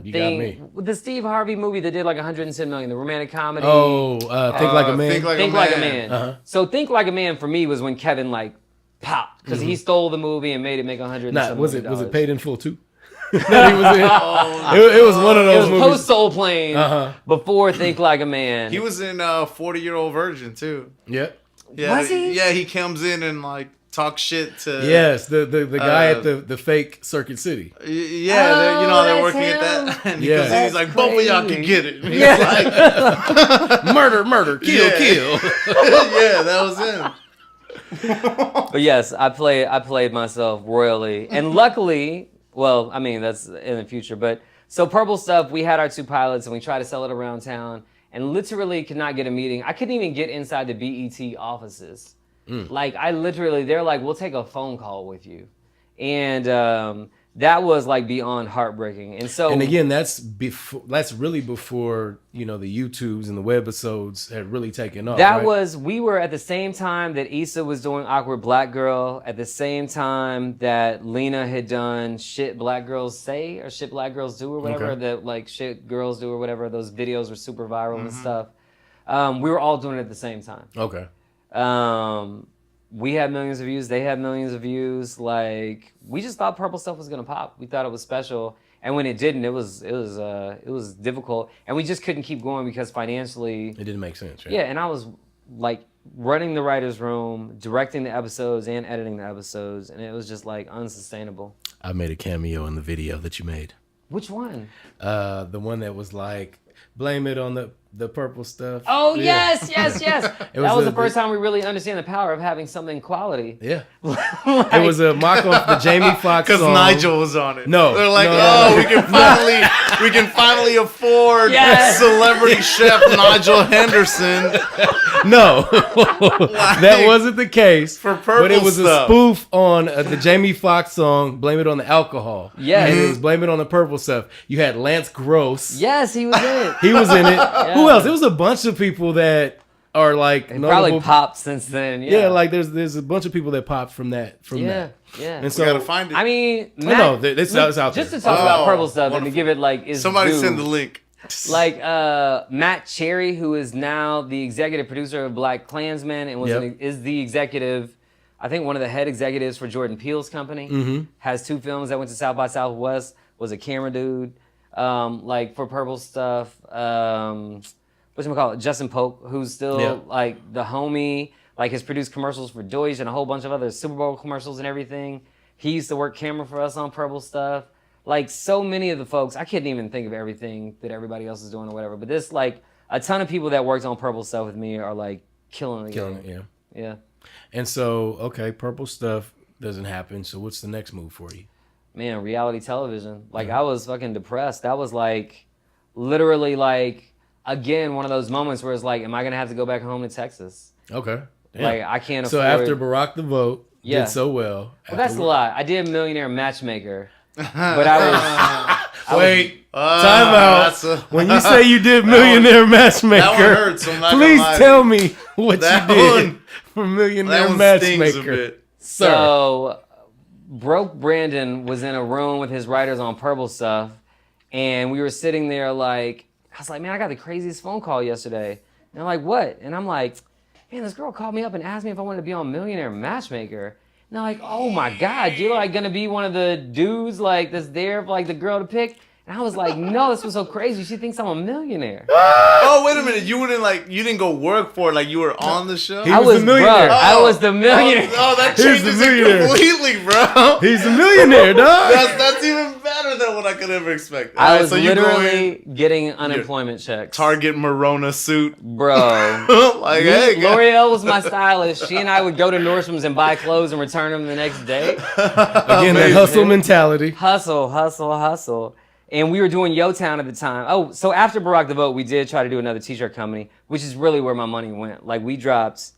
You got me. The Steve Harvey movie that did like 110 million, the romantic comedy. Oh, Think Like a Man. Think Like a Man. So Think Like a Man for me was when Kevin like popped, because he stole the movie and made it make 100 million. Was it Paid in Full too? That he was in? It was one of those movies. Post Soul Plane before Think Like a Man. He was in 40-Year-Old Virgin too. Yep. Yeah, was he? Yeah, he comes in and like talk shit to. Yes, the guy at the fake Circuit City. Yeah, they're working at that. And he comes in, he's like, both of y'all can get it. And he's like, murder, kill. Yeah, that was him. But yes, I played myself royally, and luckily, well, I mean that's in the future. But so Purple Stuff, we had our 2 pilots, and we tried to sell it around town, and literally could not get a meeting. I couldn't even get inside the BET offices. Like, they're like, we'll take a phone call with you. And that was like beyond heartbreaking. And so, and again, that's really before, the YouTubes and the webisodes had really taken off. That right? we were at the same time that Issa was doing Awkward Black Girl, at the same time that Lena had done Shit Black Girls Say or Shit Black Girls Do or whatever, that like Shit Girls Do or whatever. Those videos were super viral and stuff. We were all doing it at the same time. Okay. we had millions of views. They had millions of views. Like, we just thought Purple Stuff was gonna pop. We thought it was special, and when it didn't, it was difficult, and we just couldn't keep going because financially It didn't make sense, right? Yeah, and I was like running the writer's room, directing the episodes, and editing the episodes, and it was just like unsustainable. I made a cameo in the video that you made. Which one? The one that was like, blame it on the purple stuff. Oh, Yeah. yes. That was the first time we really understand the power of having something quality. Yeah. It was a mock off the Jamie Foxx song. Because Nigel was on it. No. They're like, No. we can finally afford Yes. celebrity chef Nigel Henderson. No, that wasn't the case. For Purple but it was Stuff. a spoof on the Jamie Foxx song, Blame It on the Alcohol. Yes. And it was Blame It on the Purple Stuff. You had Lance Gross. Yes, he was in it. He was in it. Who else? It was a bunch of people that are like It probably notable. popped since then. Yeah, like there's a bunch of people that popped from that. Yeah. And so We gotta find it. I mean, no, it's out there. just to talk about Oh, Purple Stuff and to wonderful. give it like is Somebody due. send the link. Like Matt Cherry, who is now the executive producer of Black Klansman and is the executive, I think one of the head executives for Jordan Peele's company. Mm-hmm. Has 2 films that went to South by Southwest. Was a camera dude. Like for Purple Stuff. Whatchamacallit? Justin Polk, who's still like the homie. Like has produced commercials for Deutsch and a whole bunch of other Super Bowl commercials and everything. He used to work camera for us on Purple Stuff. Like so many of the folks, I couldn't even think of everything that everybody else is doing or whatever. But this like a ton of people that worked on Purple Stuff with me are like killing Killing game. it, yeah. Yeah. And so, okay, Purple Stuff doesn't happen. So what's the next move for you? Man, reality television. Like I was fucking depressed. That was like literally like again one of those moments where it's like, am I gonna have to go back home to Texas? Okay. Damn. Like I can't So afford. after Barack the Vote Yeah. did so well. Well, that's a lot. I did Millionaire Matchmaker, but I was Wait, time out. When you say you did Millionaire Matchmaker, that one hurts, I'm not gonna please lie. tell me what That you did one- for Millionaire That one stings a Matchmaker. bit. Sir. So, Broke Brandon was in a room with his writers on Purple Stuff, and we were sitting there like, I was like, man, I got the craziest phone call yesterday. And they're like, what? And I'm like, man, this girl called me up and asked me if I wanted to be on Millionaire Matchmaker. And they're like, oh my God, you're like gonna be one of the dudes like that's there for like the girl to pick? And I was like, no, this was so crazy. She thinks I'm a millionaire. Oh, wait a minute. You didn't go work for it. Like you were on the show? He was the millionaire. I was the millionaire. Oh, that He's the changes millionaire. it completely, bro. He's a millionaire, dog. That's even better than what I could ever expect. I Alright, was so you go literally in, getting unemployment checks. Target Morona suit. Bro. Like, hey, guys. L'Oreal was my stylist. She and I would go to Nordstrom's and buy clothes and return them the next day. Again, that hustle mentality. Hustle. And we were doing Yo-Town at the time. Oh, so after Barack the Vote, we did try to do another t-shirt company, which is really where my money went. Like we dropped,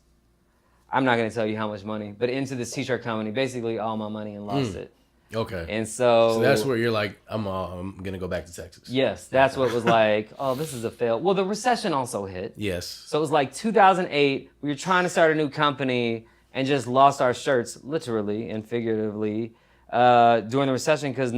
I'm not going to tell you how much money, but into this t-shirt company, basically all my money and lost it. Okay. And so that's where you're like, I'm going to go back to Texas. Yes, that's what was like, oh, this is a fail. Well, the recession also hit. Yes. So it was like 2008. We were trying to start a new company and just lost our shirts, literally and figuratively, during the recession because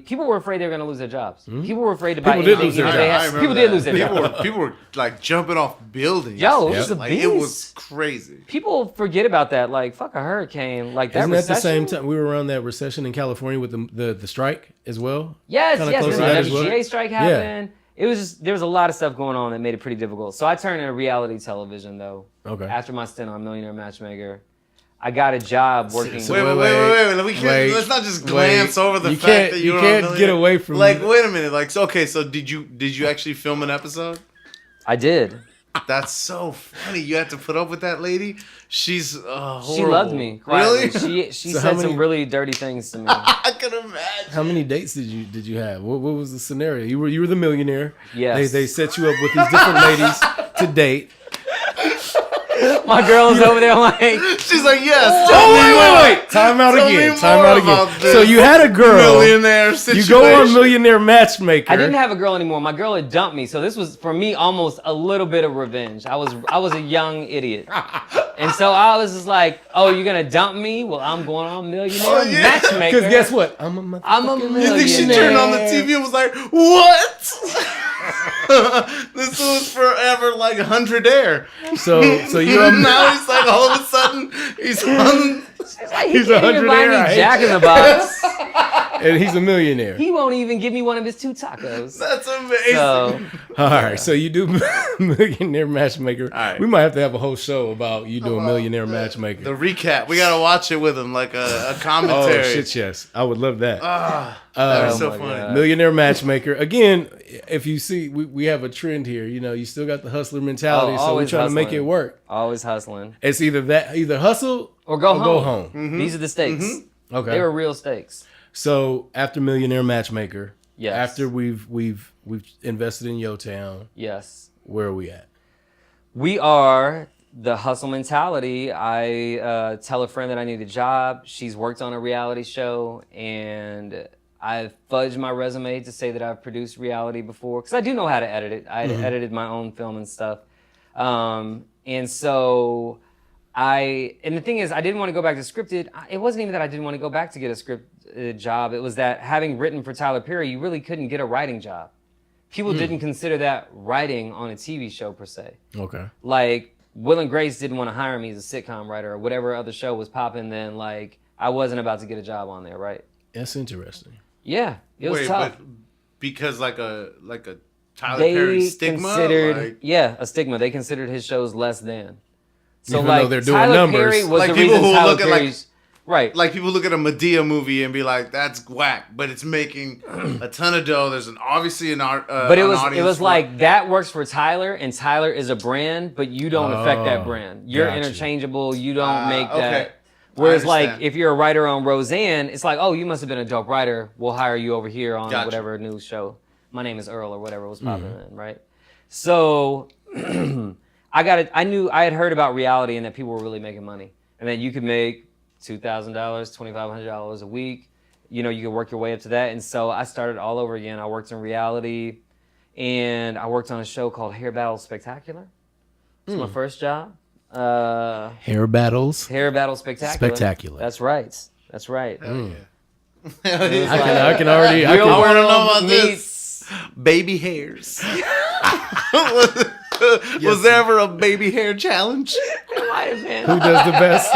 people were afraid they were going to lose their jobs. People were afraid to buy People did anything. lose their even if they jobs. had- I remember People did that. lose their jobs. People were like jumping off buildings. Yo, it was a Like, beast. it was crazy. People forget about that. Like, fuck a hurricane. Like that Isn't that recession. the same time we were around that recession in California with the strike as well? Yes. Kinda When close the to that as well? WGA strike happened. It was just, there was a lot of stuff going on that made it pretty difficult. So I turned into reality television though. Okay. After my stint on Millionaire Matchmaker. I got a job working. So- Wait, let's not just glance over the You fact can't- that you you're can't on get away from Like, it. wait a minute. Like, so, okay, so did you actually film an episode? I did. That's so funny. You had to put up with that lady. She's horrible. She loved me. Really? quietly. She So how said many- some really dirty things to me. I can imagine. How many dates did you have? What was the scenario? You were the millionaire. Yes. They set you up with these different ladies to date. My girl is over there like, She's like, yes. Wait. Time out Tell me again. more Time out about again. this So you had a girl. Millionaire You situation. go on Millionaire Matchmaker. I didn't have a girl anymore. My girl had dumped me, so this was for me almost a little bit of revenge. I was a young idiot, and so I was just like, "Oh, you're gonna dump me? Well, I'm going on Millionaire Matchmaker." Because guess what? I'm a I'm a motherfucking You think she millionaire. turned on the TV and was like, what? This was forever like 100 Air. So you're Now he's like all of a sudden he's on. It's like, He's he can't 100 even buy Air, me I hate Jack in the Box. and he's a millionaire. He won't even give me one of his 2 tacos. That's amazing. So All right, so you do Millionaire Matchmaker. All right. We might have to have a whole show about you doing Millionaire Matchmaker. the recap. We gotta watch it with him, like a commentary. Oh shit, yes, I would love that. That was so my funny. God. Millionaire Matchmaker. Again, if you see, we have a trend here. You know, you still got the hustler mentality, Oh, so we're always trying to make hustling. it work. always hustling. It's either hustle Or go Go home. home. These are the stakes. Okay. They were real stakes. So after Millionaire Matchmaker, Yes. after we've invested in Yo Town, Yes. where are we at? We are the hustle mentality. I tell a friend that I need a job. She's worked on a reality show, and I've fudged my resume to say that I've produced reality before, because I do know how to edit it. I edited my own film and stuff. And so and the thing is, I didn't want to go back to scripted. It wasn't even that I didn't want to go back to get a script job. It was that having written for Tyler Perry, you really couldn't get a writing job. People didn't consider that writing on a TV show per se. Okay. Like, Will and Grace didn't want to hire me as a sitcom writer, or whatever other show was popping then. Like, I wasn't about to get a job on there, right? That's interesting. Yeah, it was tough. but because like a Tyler They Perry stigma, considered, like, yeah, a stigma. They considered his shows less than. So Even though like, they're doing Tyler numbers. Perry was Like the people reason who Tyler look at, like- Perry's right. like people look at a Medea movie and be like, "That's whack," but it's making a ton of dough. There's obviously an art, But it an was audience for- like that works for Tyler, and Tyler is a brand, but you don't affect that Oh, brand. You're gotcha. interchangeable. You don't make okay. that. Whereas like understand. if you're a writer on Roseanne, it's like, oh, you must have been a dope writer. We'll hire you over here on Gotcha. whatever news show. My Name is Earl or whatever was popping in, right? So I had heard about reality and that people were really making money, and that you could make $2,000, $2,500 a week. You know, you could work your way up to that. And so I started all over again. I worked in reality, and I worked on a show called Hair Battle Spectacular. It's my first job. Hair battles. Hair Battle Spectacular. Spectacular. That's right. That's right. I can already. I Real can, wanna know world about meets- this. Baby hairs. Was there ever a baby hair challenge? It might have been. who does the best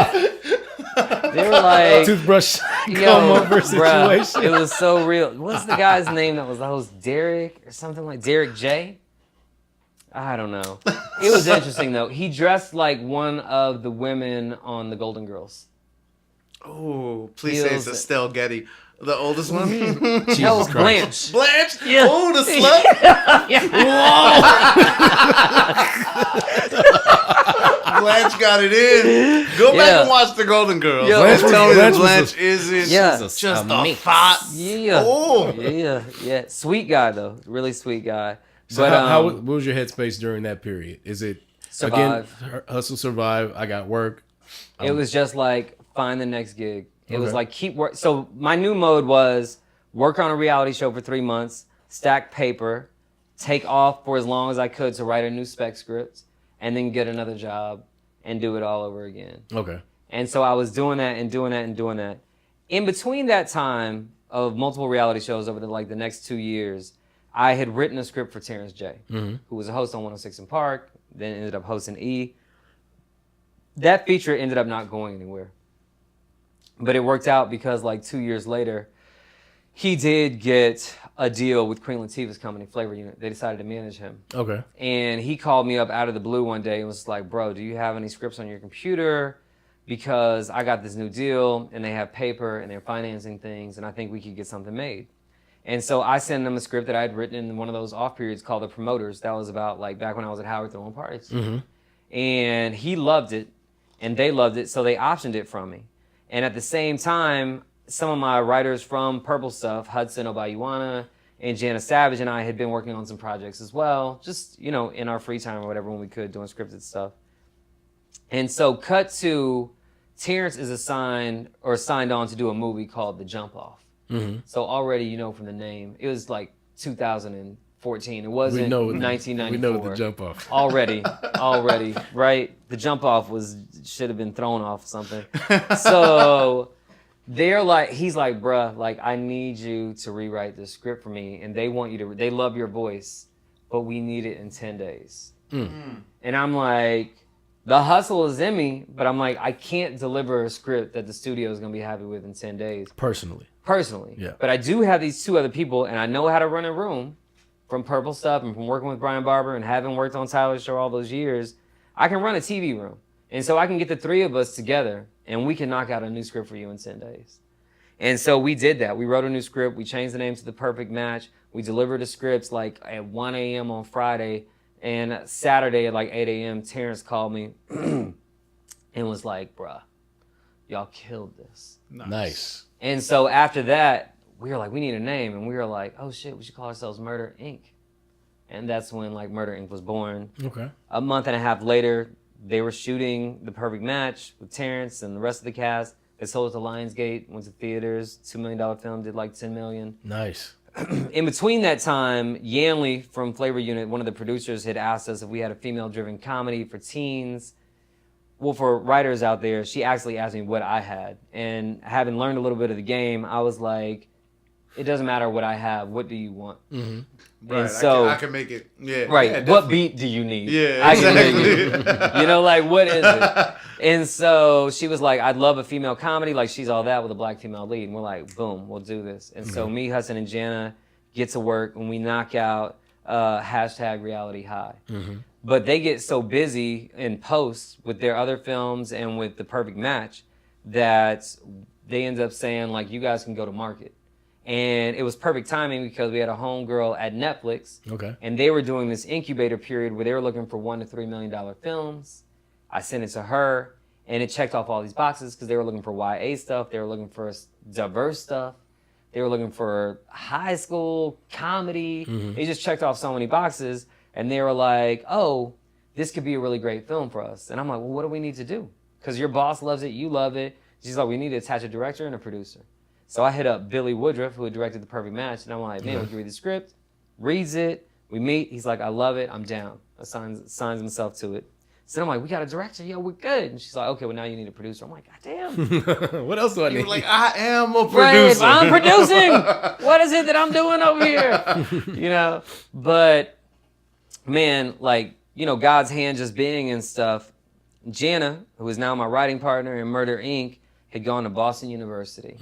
They were like, toothbrush yo, comb over bruh, situation? it was so real. What's the guy's name that was the host? Derek or something like Derek J? I don't know. It was interesting though. He dressed like one of the women on the Golden Girls. Oh, please say it's Feels- Estelle Getty, the oldest one. That was Blanche. Blanche. Yeah. Oh, the slut. Blanche got it in. Go back Yeah. and watch the Golden Girls. Yo. Blanche, tell me that Blanche was Blanche isn't Yeah. just a thought. Yeah. Oh. Yeah. Sweet guy though. Really sweet guy. So But what was your headspace during that period? Is it Survive. again hustle, survive? I got work. It was just like find the next gig. It was Okay. like keep work. So my new mode was work on a reality show for 3 months, stack paper, take off for as long as I could to write a new spec script, and then get another job and do it all over again. Okay. And so I was doing that and doing that and doing that. In between that time of multiple reality shows over the next 2 years, I had written a script for Terrence J, who was a host on 106 in Park, then ended up hosting E. That feature ended up not going anywhere. But it worked out because like 2 years later, he did get a deal with Queen Latifah's company, Flavor Unit. They decided to manage him. Okay. And he called me up out of the blue one day and was like, bro, do you have any scripts on your computer? Because I got this new deal and they have paper and they're financing things and I think we could get something made. And so I sent him a script that I'd written in one of those off periods called The Promoters. That was about like back when I was at Howard throwing parties. And he loved it and they loved it, so they optioned it from me. And at the same time, some of my writers from Purple Stuff, Hudson, Obayuwana, and Jana Savage and I had been working on some projects as well, just, you know, in our free time or whatever when we could, doing scripted stuff. And so cut to Terrence is signed on to do a movie called The Jump Off. So already, you know, from the name, it was like 2014. It wasn't We know 1994. We know the jump off. Already, right? The jump off should have been thrown off something. So he's like, bruh, like I need you to rewrite this script for me, and they love your voice. but we need it in 10 days. And I'm like, the hustle is in me, but I'm like, I can't deliver a script that the studio is going to be happy with in 10 days. Personally. Yeah. But I do have these 2 other people, and I know how to run a room from Purple Stuff and from working with Brian Barber and having worked on Tyler's show all those years. I can run a TV room. And so I can get the 3 of us together, and we can knock out a new script for you in 10 days. And so we did that. We wrote a new script. We changed the name to The Perfect Match. We delivered the scripts like at 1 a.m. on Friday. And Saturday at like 8 a.m., Terrence called me and was like, bruh, y'all killed this. Nice. And so after that, we were like, we need a name. And we were like, oh shit, we should call ourselves Murder, Inc. And that's when like Murder, Inc. was born. Okay. A month and a half later, they were shooting The Perfect Match with Terrence and the rest of the cast. They sold it to Lionsgate, went to theaters, $2 million film, did like $10 million. Nice. In between that time, Yanley from Flavor Unit, one of the producers, had asked us if we had a female-driven comedy for teens. Well, for writers out there, she actually asked me what I had. And having learned a little bit of the game, I was like, it doesn't matter what I have. What do you want? Mm-hmm. Right, and so, I can make it. Yeah. Right. Yeah, what beat do you need? Yeah, I can make exactly. it. You know, like, what is it? And so she was like, I'd love a female comedy. Like, she's all that with a black female lead. And we're like, boom, we'll do this. And so me, Hudson, and Jana get to work and we knock out hashtag Reality High. But they get so busy in post with their other films and with The Perfect Match that they end up saying, like, you guys can go to market. And it was perfect timing because we had a homegirl at Netflix. Okay. And they were doing this incubator period where they were looking for $1 to $3 million films. I sent it to her, and it checked off all these boxes because they were looking for YA stuff. They were looking for diverse stuff. They were looking for high school comedy. They just checked off so many boxes, and they were like, oh, this could be a really great film for us. And I'm like, well, what do we need to do? Because your boss loves it, you love it. She's like, we need to attach a director and a producer. So I hit up Billy Woodruff, who had directed The Perfect Match, and I'm like, man, would you read the script? Reads it. We meet. He's like, I love it. I'm down. Signs himself to it. So I'm like, we got a director. Yo, we're good. And she's like, okay, well, now you need a producer. I'm like, God damn. What else do I need? You're like, I am a Right, producer. I'm producing. What is it that I'm doing over here? You know? But, man, like, you know, God's hand just being and stuff. Jana, who is now my writing partner in Murder, Inc., had gone to Boston University.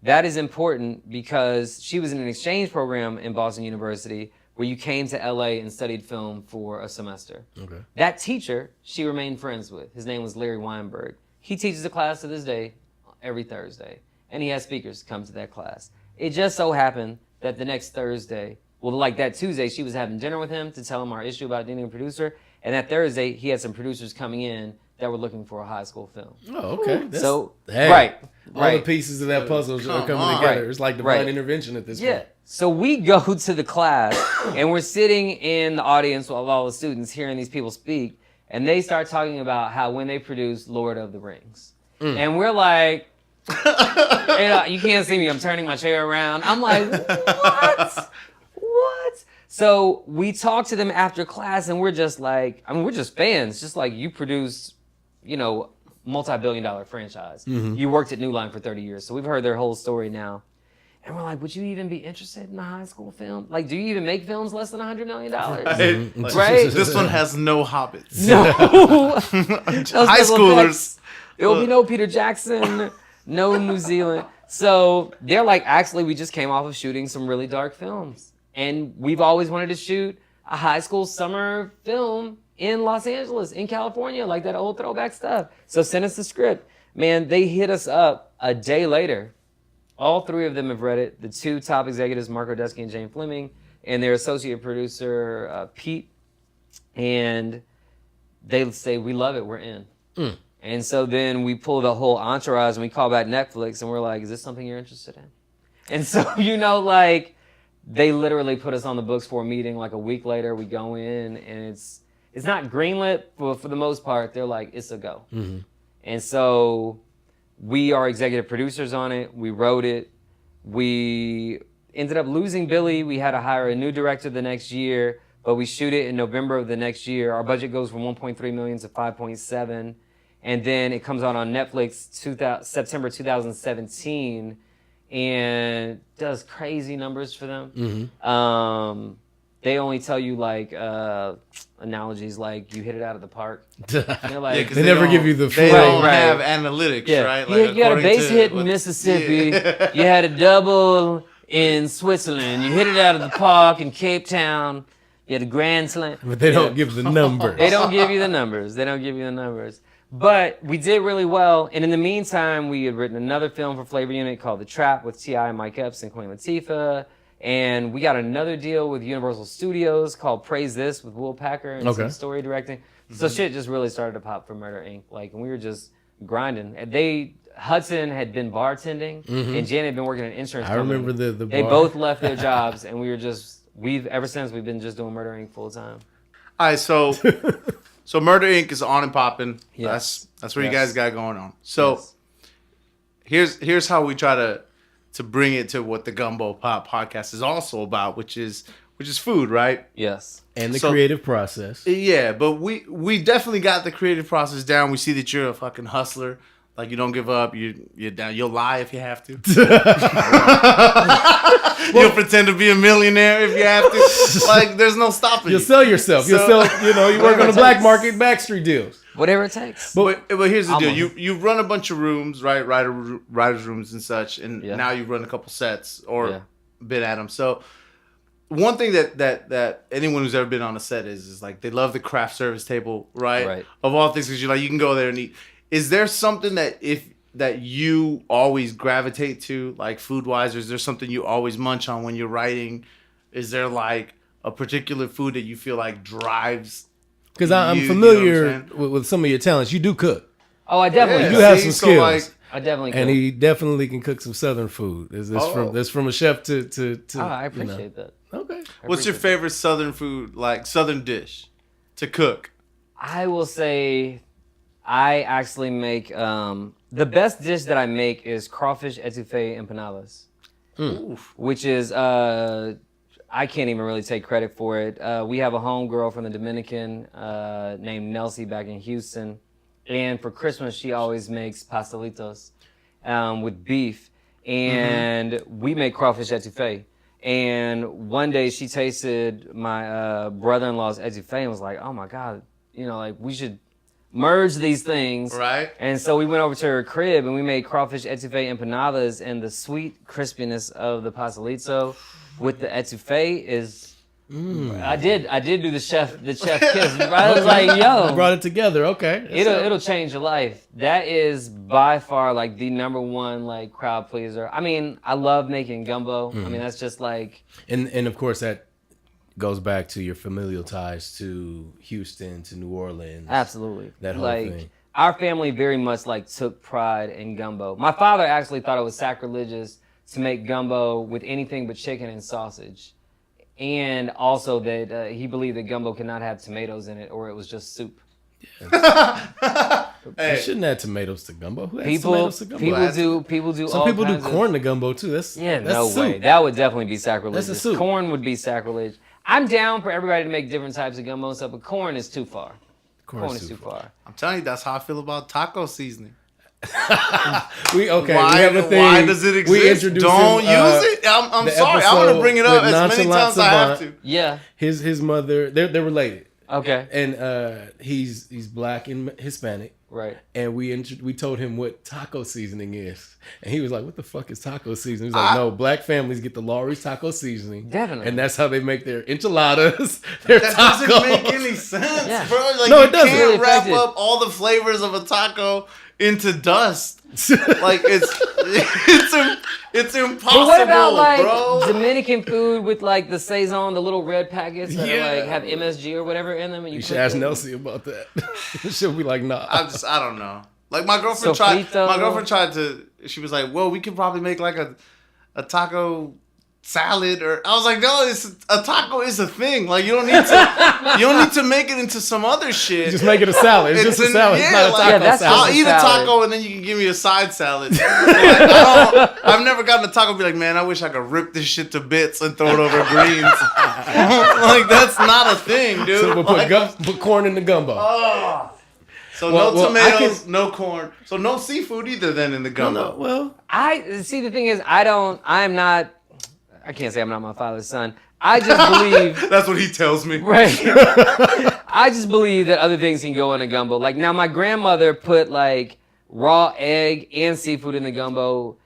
That is important because she was in an exchange program in Boston University where you came to LA and studied film for a semester. Okay. That teacher, she remained friends with. His name was Larry Weinberg. He teaches a class to this day every Thursday, and he has speakers come to that class. It just so happened that the next Thursday, well, like that Tuesday, she was having dinner with him to tell him our issue about needing a producer, and that Thursday, he had some producers coming in that were looking for a high school film. Oh, okay. So, hey, right. All the pieces of that puzzle are coming on. together. Right. It's like divine Right. intervention at this Yeah. point. So we go to the class, and we're sitting in the audience with all the students hearing these people speak, and they start talking about how when they produced Lord of the Rings. And we're like, you can't see me, I'm turning my chair around. I'm like, what? What? So we talk to them after class, and we're just like, I mean, we're just fans, just like you produce, you know, multi-billion-dollar franchise. You worked at New Line for 30 years, so we've heard their whole story now. And we're like, would you even be interested in a high school film? Like, do you even make films less than $100 million? Like, Right? This one has no hobbits. No. High schoolers. There will be no Peter Jackson, no New Zealand. So they're like, actually, we just came off of shooting some really dark films. And we've always wanted to shoot a high school summer film in Los Angeles, in California, like that old throwback stuff. So send us the script. Man, they hit us up a day later. All 3 of them have read it. The 2 top executives, Mark Ordesky and Jane Fleming, and their associate producer, Pete. And they say, we love it, we're in. And so then we pull the whole entourage and we call back Netflix and we're like, is this something you're interested in? And so, you know, like, they literally put us on the books for a meeting. Like a week later, we go in and it's not greenlit, but for the most part, they're like, it's a go. And so we are executive producers on it. We wrote it. We ended up losing Billy. We had to hire a new director the next year, but we shoot it in November of the next year. Our budget goes from 1.3 million to 5.7. And then it comes out on Netflix September 2017 and does crazy numbers for them. they only tell you like analogies like you hit it out of the park. They're like, Yeah, 'cause They never give you the They full- don't Right. have analytics, yeah, right? you had a according base to hit in what- Mississippi. Yeah. You had a double in Switzerland. You hit it out of the park in Cape Town. You had a grand slam. But they don't give the numbers. They don't give you the numbers. They don't give you the numbers. But we did really well. And in the meantime, we had written another film for Flavor Unit called The Trap with T.I., Mike Epps, and Queen Latifah. And we got another deal with Universal Studios called Praise This with Will Packer and some story directing. So shit just really started to pop for Murder Inc. Like, and we were just grinding. And Hudson had been bartending, and Jana had been working in an insurance company. I remember the They bar. both left their jobs, and ever since we've been just doing Murder Inc. full time. All right, so Murder Inc. is on and popping. Yes. That's what you Yes. guys got going on. So here's how we try to bring it to what the Gumbo Pop podcast is also about, which is food, right? Yes. And the So- creative process. Yeah, but we definitely got the creative process down. We see that you're a fucking hustler. Like, you don't give up. You're down. You'll lie if you have to. You'll pretend to be a millionaire if you have to. Like, there's no stopping You'll you. sell yourself. You'll So- sell, you work on the black market backstreet deals. Whatever it takes. But here's the I'm deal. on You run a bunch of rooms, right? Writers' rooms and such, and Yeah. now you run a couple sets or Yeah. been at them. So one thing that anyone who's ever been on a set is like they love the craft service table, right? Right. Of all things, because you're like you can go there and eat. Is there something that you always gravitate to, like food wise, or is there something you always munch on when you're writing? Is there like a particular food that you feel like drives? Because I'm You know what familiar I'm with some of your talents. You do cook. Oh, I definitely Yeah. You do. have See, some so, skills. like, I definitely And do. he definitely can cook some Southern food. Is this Oh. from a chef to I you know. appreciate that. Okay. What's your favorite Southern food, like Southern dish, to cook? I will say I actually make the best dish that I make is crawfish etouffee empanadas, which is I can't even really take credit for it. We have a homegirl from the Dominican named Nelsie back in Houston, and for Christmas she always makes pastelitos with beef, and we make crawfish etouffee. And one day she tasted my brother-in-law's etouffee and was like, "Oh my God, like we should merge these things." Right. And so we went over to her crib and we made crawfish etouffee empanadas, and the sweet crispiness of the pastelito with the etouffee is. I did do the chef kiss. I was like, yo, Brought it together. Okay. it'll change your life. That is by far like the number one like crowd pleaser. I mean, I love making gumbo. I mean, that's just like And of course that goes back to your familial ties to Houston, to New Orleans. absolutely That whole like thing. our family very much like took pride in gumbo. My father actually thought it was sacrilegious to make gumbo with anything but chicken and sausage. And also that he believed that gumbo could not have tomatoes in it, or it was just soup. You shouldn't add tomatoes to gumbo. Who adds tomatoes to gumbo? People do. Some all people do kinds of- corn to gumbo too. That's No soup. way. That would definitely be sacrilegious. That's a soup. Corn would be sacrilege. I'm down for everybody to make different types of gumbo and stuff, but corn is too far. Corn is too far. I'm telling you, that's how I feel about taco seasoning. We Why, have a thing. why does it exist? We introduced Don't him, use it. I'm the sorry. I'm gonna episode bring it up with as many Nonchalant times as I have Savant. to. Yeah. His mother, they're related, Okay. and he's black and Hispanic. Right. And we told him what taco seasoning is, and he was like, "What the fuck is taco seasoning?" He's like, "No, black families get the Lawry's taco seasoning, Definitely. and that's how they make their enchiladas, their That tacos." doesn't make any sense, Yeah. bro. Like, No, you it doesn't. can't Really wrap effective. up all the flavors of a taco into dust. Like it's impossible, But what about like bro. Dominican food with like the Saison, the little red packets that Yeah. like have MSG or whatever in them? And You put should ask them- Nelsie about that. She'll be like, "Nah." I don't know. Like my girlfriend Sofrito. tried to. She was like, "Well, we could probably make like a taco salad," or I was like, "No, a taco is a thing. Like you don't need to make it into some other shit. Just make it a salad. It's just a salad. It's not a taco Yeah, that's salad. I'll just a eat a salad. taco and then you can give me a side salad." Like, I've never gotten a taco and be like, "Man, I wish I could rip this shit to bits and throw it over greens." Like that's not a thing, dude. So we'll Like, put corn in the gumbo. so well, no I tomatoes, no corn, so no seafood either. Then in the gumbo. Well, I see. The thing is, I'm not. I can't say I'm not my father's son. I just believe. That's what he tells me. Right. I just believe that other things can go in a gumbo. Like now, my grandmother put like raw egg and seafood in the gumbo,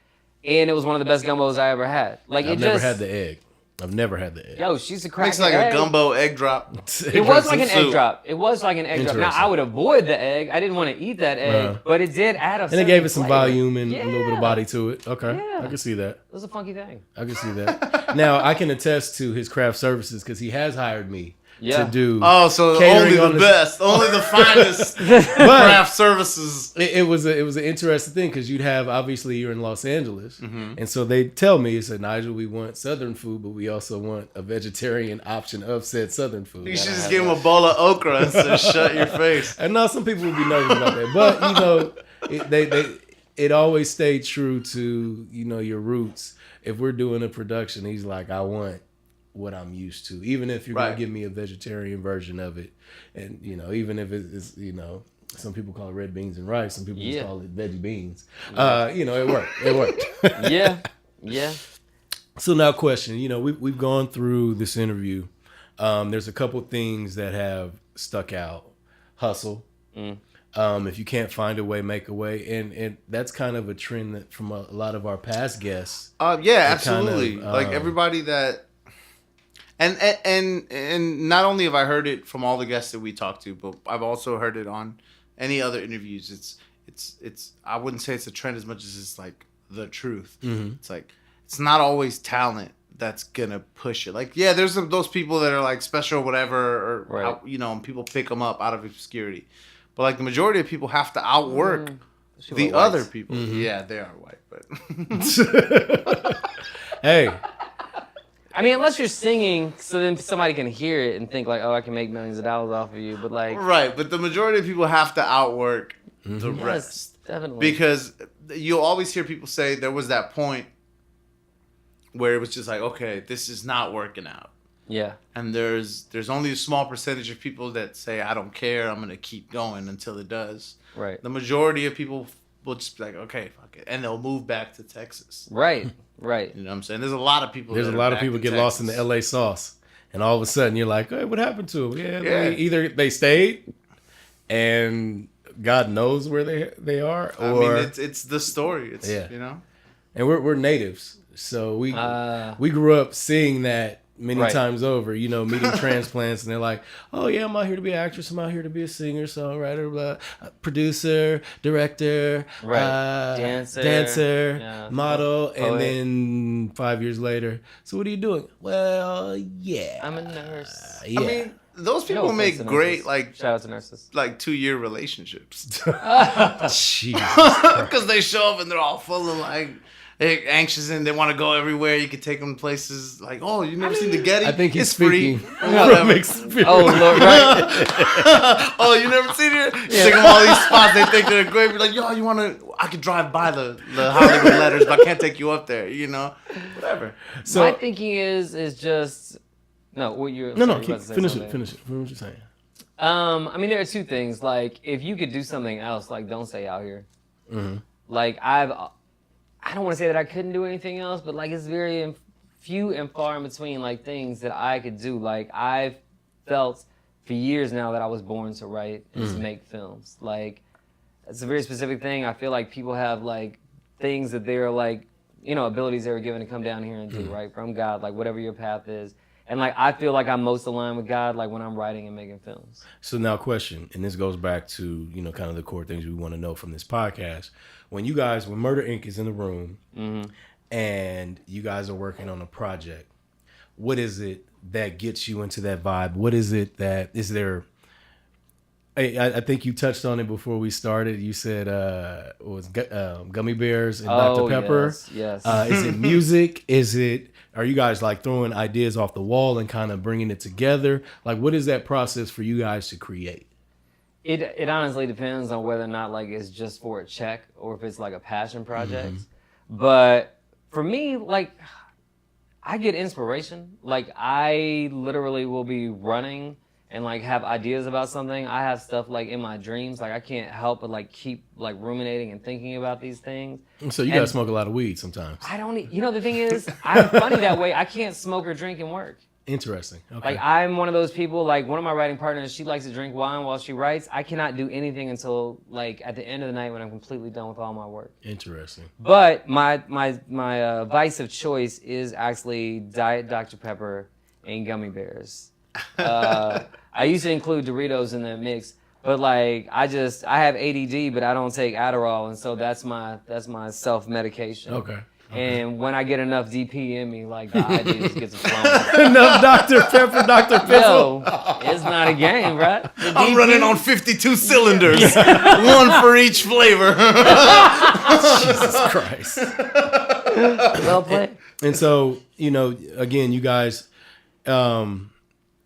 and it was one of the best gumbos I ever had. Like I've never had the egg. I've never had the egg. Yo, she's a crack. Makes like egg. a gumbo egg drop. It was like an egg soup. drop. It was like an egg drop. Now Interesting. I would avoid the egg. I didn't want to eat that egg, but it did add a. And it gave it some flavor. volume and a little bit Yeah. of body to it. Okay, Yeah. I can see that. It was a funky thing. I can see that. Now I can attest to his craft services because he has hired me Yeah. to do. Oh, so catering only on the best, only the finest But craft services. it was an interesting thing because you'd have obviously you're in Los Angeles, Mm-hmm. and so they tell me, said Nigel, we want Southern food, but we also want a vegetarian option of said Southern food. You should just give him a bowl of okra and say, "Shut your face." And now some people would be nervous about that, but you know, it always stayed true to your roots. If we're doing a production, he's like, I want what I'm used to, even if you're Right. gonna give me a vegetarian version of it, and even if it's some people call it red beans and rice, some people just call it veggie beans. It worked. It worked. Yeah. So now, question. We've gone through this interview. There's a couple things that have stuck out. Hustle. If you can't find a way, make a way, and that's kind of a trend that from a lot of our past guests. Yeah, absolutely. kind of, Like everybody that, and not only have I heard it from all the guests that we talked to, but I've also heard it on any other interviews. It's I wouldn't say it's a trend as much as it's like the truth. It's like it's not always talent that's gonna push it. Like there's those people that are like special or whatever, or Right. and people pick them up out of obscurity. But like the majority of people have to outwork the white. other people. Yeah, they are white, but Hey, I mean, unless you're singing, so then somebody can hear it and think like, oh, I can make millions of dollars off of you. But like, right. But the majority of people have to outwork the yes, rest, definitely. because you'll always hear people say there was that point where it was just like, okay, this is not working out. Yeah. And there's only a small percentage of people that say, I don't care, I'm gonna keep going until it does. Right. The majority of people will just be like, okay, fuck it, and they'll move back to Texas. Right. Right. You know what I'm saying? There's a lot of people. there's a that are lot of back people in get lost in the Texas. LA sauce, and all of a sudden you're like, hey, what happened to them? Yeah, Yeah. either they stayed, and God knows where they are, or I mean, it's the story. It's Yeah. and we're natives, so we grew up seeing that many Right. times over, meeting transplants, and they're like, oh yeah, I'm out here to be an actress, I'm out here to be a singer, songwriter, producer, director, Right. Dancer, yeah. model, Poet. and then 5 years later, so what are you doing? Well, yeah, I'm a nurse. yeah. I mean, those people No make offense to great nurses. Shout out to nurses. 2-year relationships Jeez. because they show up and they're all full of like they're anxious and they want to go everywhere. You can take them places like, oh, you never seen the Getty? I think he's it's free. speaking Whatever. from experience. Oh Lord, right? Oh, you never seen it? Take them all these spots they think they're great. Be like, yo, you want to? I could drive by the Hollywood letters, but I can't take you up there. Whatever. So My thinking is just no. What you're no, sorry, keep, you were about to say finish something. it. Finish what you're saying. I mean, there are two things. Like, if you could do something else, like, don't stay out here. Like, I don't want to say that I couldn't do anything else, but like, it's very few and far in between, like, things that I could do. Like, I've felt for years now that I was born to write and to make films. Like, it's a very specific thing. I feel like people have like things that they're like, abilities they were given to come down here and do, right? From God, like whatever your path is. And like, I feel like I'm most aligned with God, like when I'm writing and making films. So now question, and this goes back to, kind of the core things we want to know from this podcast. When Murder Inc. is in the room and you guys are working on a project, what is it that gets you into that vibe? What is it that, is there, I think you touched on it before we started. You said it was gummy bears and Dr. Pepper. Yes. Is it music? Are you guys like throwing ideas off the wall and kind of bringing it together? Like, what is that process for you guys to create? It honestly depends on whether or not like it's just for a check or if it's like a passion project. But for me, like, I get inspiration. Like, I literally will be running and like have ideas about something, I have stuff like in my dreams. Like I can't help but like keep like ruminating and thinking about these things. So you gotta smoke a lot of weed sometimes. I don't, you know, the thing is, I'm funny that way. I can't smoke or drink and work. Interesting. Okay. Like I'm one of those people, like one of my writing partners, she likes to drink wine while she writes. I cannot do anything until like at the end of the night when I'm completely done with all my work. Interesting. But my vice of choice is actually Diet Dr. Pepper and gummy bears. I used to include Doritos in the mix, but like I have ADD, but I don't take Adderall, and so that's my self-medication. Okay. And when I get enough DP in me, like the idea just gets flowing. Enough Dr. Pepper, Dr. Pizzle. Yo, it's not a game, right? I'm running on 52 cylinders, one for each flavor. Jesus Christ. Well played. And so, you know, again, you guys,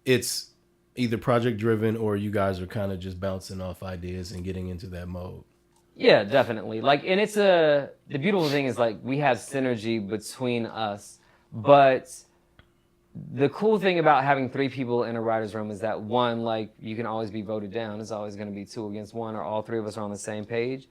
it's either project driven or you guys are kind of just bouncing off ideas and getting into that mode. Yeah, definitely. Like, and it's the beautiful thing is like we have synergy between us, but the cool thing about having 3 people in a writer's room is that one, like you can always be voted down. It's always going to be 2 against 1, or all 3 of us are on the same page.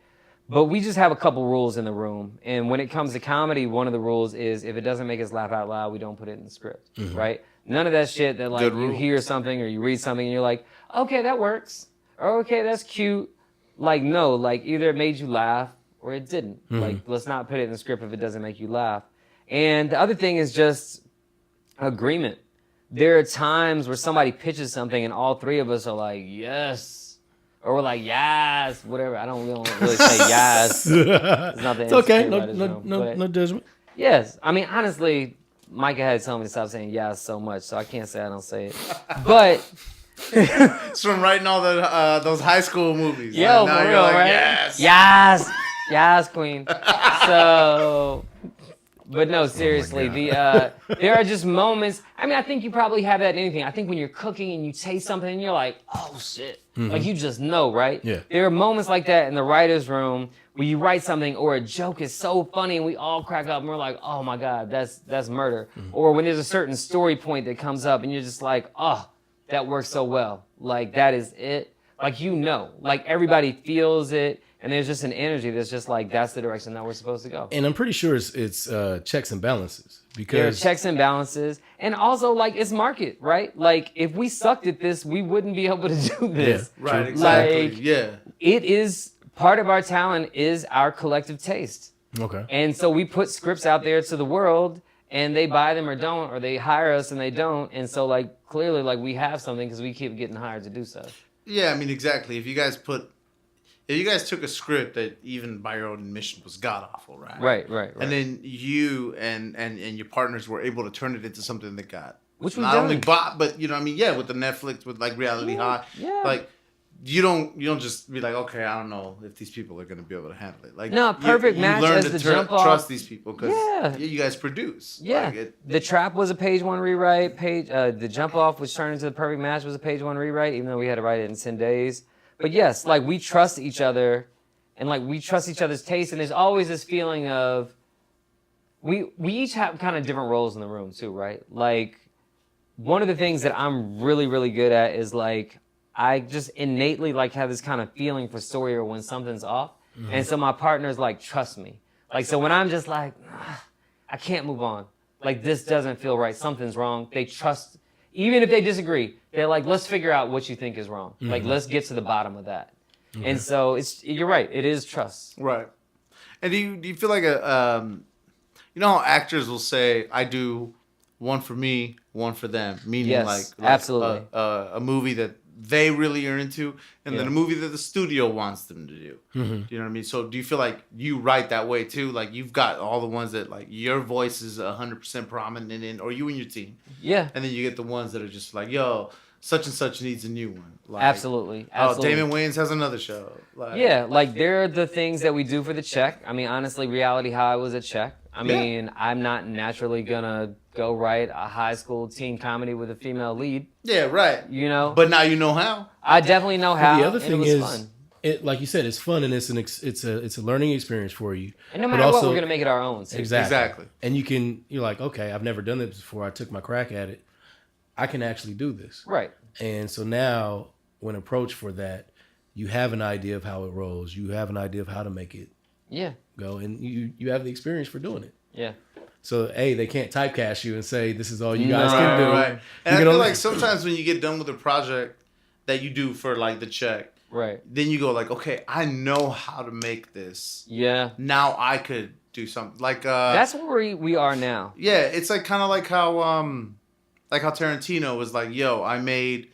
But we just have a couple rules in the room. And when it comes to comedy, one of the rules is if it doesn't make us laugh out loud, we don't put it in the script, right? None of that shit that like you hear something or you read something and you're like, okay, that works. Or okay, that's cute. Like, no, like either it made you laugh or it didn't. Like, let's not put it in the script if it doesn't make you laugh. And the other thing is just agreement. There are times where somebody pitches something and all 3 of us are like, yes. Or we're like, yes, whatever. I don't really say yes. It's okay. No judgment. Yes. I mean, honestly, Micah had to tell me to stop saying yes so much, so I can't say I don't say it. But It's from writing all the those high school movies. yo, Like, now for you're real, like, right? yes. Yes, queen. So, but no, seriously, there are just moments. I mean, I think you probably have that in anything. I think when you're cooking and you taste something and you're like, oh shit, like you just know, right? Yeah. There are moments like that in the writer's room where you write something or a joke is so funny and we all crack up and we're like, oh my God, that's murder. Or when there's a certain story point that comes up and you're just like, oh, that works so well. Like, that is it. Like, you know, like everybody feels it. And there's just an energy that's just like, that's the direction that we're supposed to go. And I'm pretty sure it's checks and balances. Because there are checks and balances. And also, like, it's market, right? Like, if we sucked at this, we wouldn't be able to do this. Yeah, right, exactly. Like, yeah. It is, part of our talent is our collective taste. Okay. And so we put scripts out there to the world, and they buy them or don't, or they hire us and they don't. And so, like, clearly, like, we have something because we keep getting hired to do stuff. Yeah, I mean, exactly. If you guys took a script that even by your own admission was god awful, right? Right. And then you and your partners were able to turn it into something that got Which we've not done. only bought, but you know what I mean, yeah, with the Netflix, with like Reality High. Yeah. Like you don't just be like, okay, I don't know if these people are gonna be able to handle it. Like No, perfect match learn as to the jump off. trust these people because Yeah. you guys produce. Yeah, Like, The Trap was a page 1 rewrite. The Jump Off, which turned into The Perfect Match, was a page 1 rewrite, even though we had to write it in 10 days. But yes, like we trust each other, and like we trust each other's taste. And there's always this feeling of we each have kind of different roles in the room too, right? Like one of the things that I'm really, really good at is like I just innately like have this kind of feeling for story or when something's off. And so my partners like trust me. Like so when I'm just like, I can't move on. Like this doesn't feel right. Something's wrong. They trust, even if they disagree, they're like, let's figure out what you think is wrong. Like let's get to the bottom of that. And so you're right. It is trust. Right. And do you feel like you know how actors will say, I do one for me, one for them, meaning Yes, like absolutely. a movie that they really are into, and then a movie that the studio wants them to do. Do you know what I mean? So do you feel like you write that way too? Like you've got all the ones that like your voice is 100% prominent in, or you and your team. Yeah. And then you get the ones that are just like, yo, such and such needs a new one. Like, Absolutely. Oh, Damon Wayans has another show. Like, Yeah, like there are the things that we do for the check. I mean, honestly, Reality High was a check. I mean, I'm not naturally gonna go write a high school teen comedy with a female lead. Yeah, right. You know, But now you know how. I definitely know how. the other and thing it was is, fun. it like you said, it's fun and it's a learning experience for you. And no But matter what, also- we're gonna make it our own. too. Exactly. Exactly. And you're like, okay, I've never done this before. I took my crack at it. I can actually do this. Right. And so now, when approached for that, you have an idea of how it rolls. You have an idea of how to make it Yeah. go, and you have the experience for doing it. Yeah. So, they can't typecast you and say this is all you guys can do. Right. And I feel like sometimes when you get done with a project that you do for like the check, Right. then you go like, okay, I know how to make this. Yeah. Now I could do something like That's where we are now. yeah, it's like kind of like how Tarantino was like, yo, I made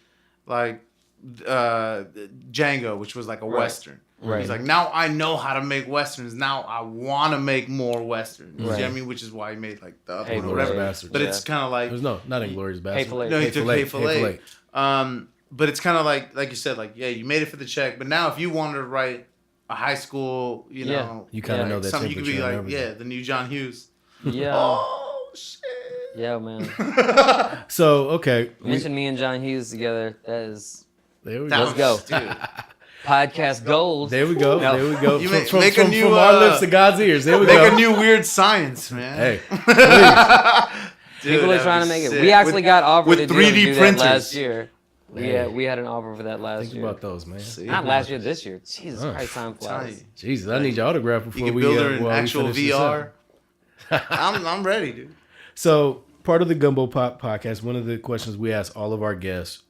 like Django, which was like a Western. Right. He's like, now I know how to make Westerns. Now I want to make more Westerns. You know what I Right. mean? Which is why he made like the other Hey, one or Glorious whatever. Bastards. But Yeah. it's kind of like, No, not Inglourious Basterds. Hateful Eight. no, he took Hateful Hateful Eight. Eight. But it's kind of like you said, like, yeah, you made it for the check. But now if you wanted to write a high school, you Yeah. know, You kind of know that something you could be temperature and like, everything. yeah, the new John Hughes. Yeah. Oh, shit. Yeah, man. So, okay. Mention me and John Hughes together. That is There we Let's go. go. Dude. podcast gold. There we go. No. There we go. You From make a new, our lips to God's ears. There we Make go. a new weird science, man. Hey, Dude, People are that'd trying be to make it. sick. We actually got offered with to 3D do that printers. last year. Man. We had an offer for that last think year. about those, man. See? Not last year, this year. Jesus Huh. Christ, time Tell you. flies. Jesus, I need your autograph You before can we build her in while we actual finish this VR. up. I'm ready, dude. So, part of the Gumbo Pop podcast, one of the questions we ask all of our guests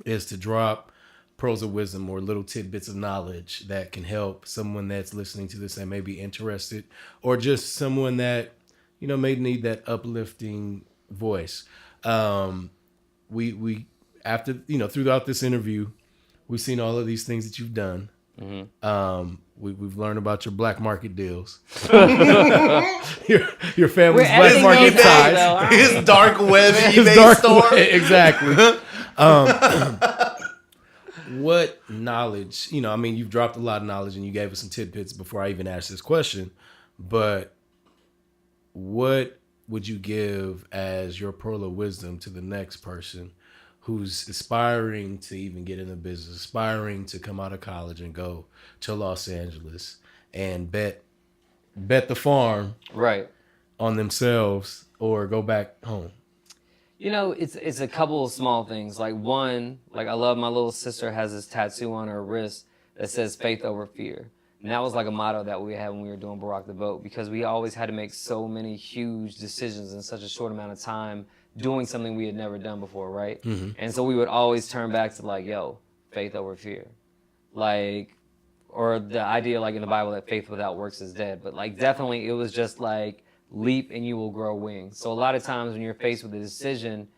is to drop pearls of wisdom or little tidbits of knowledge that can help someone that's listening to this and may be interested, or just someone that, may need that uplifting voice. We after, throughout this interview, we've seen all of these things that you've done. Mm-hmm. We've learned about your black market deals, your family's black editing market those out, ties, though. His dark web his eBay dark store. web, exactly. What knowledge? You've dropped a lot of knowledge, and you gave us some tidbits before I even asked this question. But what would you give as your pearl of wisdom to the next person who's aspiring to even get into business, aspiring to come out of college and go to Los Angeles and bet the farm Right. on themselves or go back home? It's a couple of small things. Like one, like I love my little sister has this tattoo on her wrist that says faith over fear. And that was like a motto that we had when we were doing Barack the Vote, because we always had to make so many huge decisions in such a short amount of time doing something we had never done before, right? Mm-hmm. And so we would always turn back to like, yo, faith over fear. Like, or the idea like in the Bible that faith without works is dead. But like definitely it was just like leap and you will grow wings. So a lot of times when you're faced with a decision,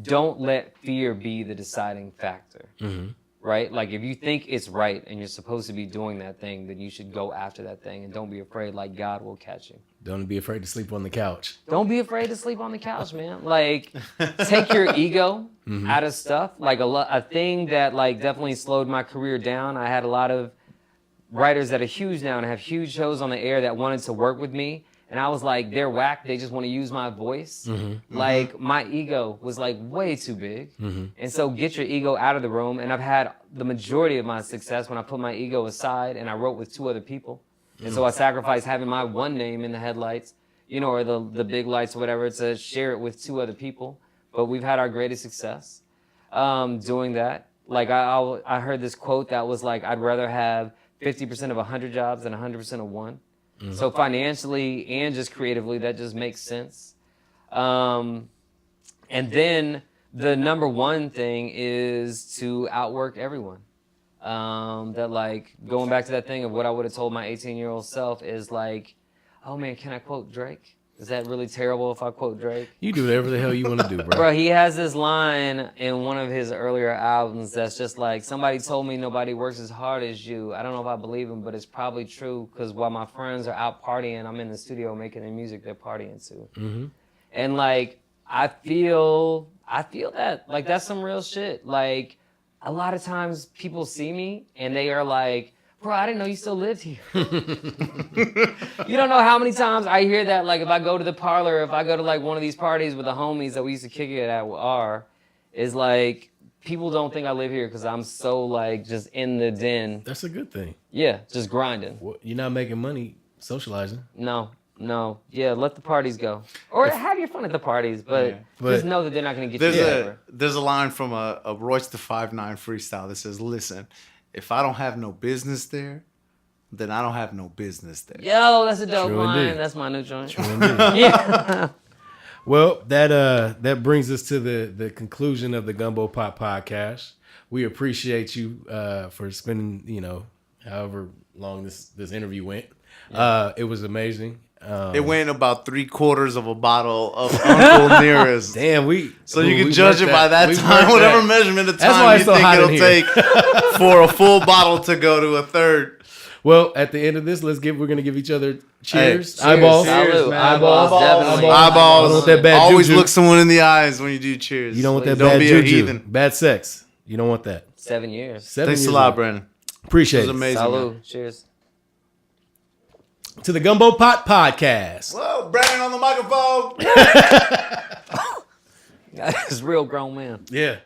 don't let fear be the deciding factor. Mm-hmm. Right? Like if you think it's right and you're supposed to be doing that thing, then you should go after that thing and don't be afraid, like God will catch you. Don't be afraid to sleep on the couch. Don't be afraid to sleep on the couch, man. Like take your ego out of stuff. Like a thing that like definitely slowed my career down. I had a lot of writers that are huge now and have huge shows on the air that wanted to work with me. And I was like, they're whack. They just want to use my voice. Mm-hmm. Like my ego was like way too big. Mm-hmm. And so get your ego out of the room. And I've had the majority of my success when I put my ego aside and I wrote with 2 other people. And so I sacrificed having my one name in the headlights, or the big lights or whatever, to share it with 2 other people. But we've had our greatest success doing that. Like I heard this quote that was like, I'd rather have 50% of 100 jobs than 100% of one. Mm-hmm. So financially and just creatively, that just makes sense. And then the number one thing is to outwork everyone. That like going back to that thing of what I would have told my 18-year-old self is like, oh man, can I quote Drake? Is that really terrible if I quote Drake? You do whatever the hell you want to do, bro. Bro, he has this line in one of his earlier albums that's just like, somebody told me nobody works as hard as you. I don't know if I believe him, but it's probably true, because while my friends are out partying, I'm in the studio making the music they're partying to. Mm-hmm. And like, I feel that. Like, that's some real shit. Like, a lot of times people see me and they are like, bro, I didn't know you still lived here. You don't know how many times I hear that, like if I go to the parlor, if I go to like one of these parties with the homies that we used to kick it at with R, is like, people don't think I live here because I'm so like just in the den. That's a good thing. Yeah, just grinding. Well, you're not making money socializing. No. No, yeah, let the parties go, or have your fun at the parties, but just know that they're not going to get you ever. There's a line from a Royce the 5'9" freestyle that says, "Listen, if I don't have no business there, then I don't have no business there." Yo, that's a dope True line. indeed. That's my new joint. True indeed. Yeah. Well, that brings us to the conclusion of the Gumbo Pop podcast. We appreciate you for spending, however long this interview went. It was amazing. It went about 3/4 of a bottle of Uncle Nearest. Damn, So you can judge it by that We time, worked whatever that. measurement of That's why time it's you so think hot in it'll here. take for a full bottle to go to a third. Well, at the end of this, we're gonna give each other cheers. Cheers. Eyeballs. Salute. man. Eyeballs, definitely. Eyeballs. I don't want that bad Always juju. look someone in the eyes when you do cheers. You don't want that Don't bad be a juju. heathen. Bad sex. You don't want that. 7 years. 7 Thanks years a lot, old. Brandon. Appreciate It was it. amazing. Salute. Man. Cheers. To the Gumbo Pot Podcast. Whoa, Brandon on the microphone. That's real grown man. Yeah.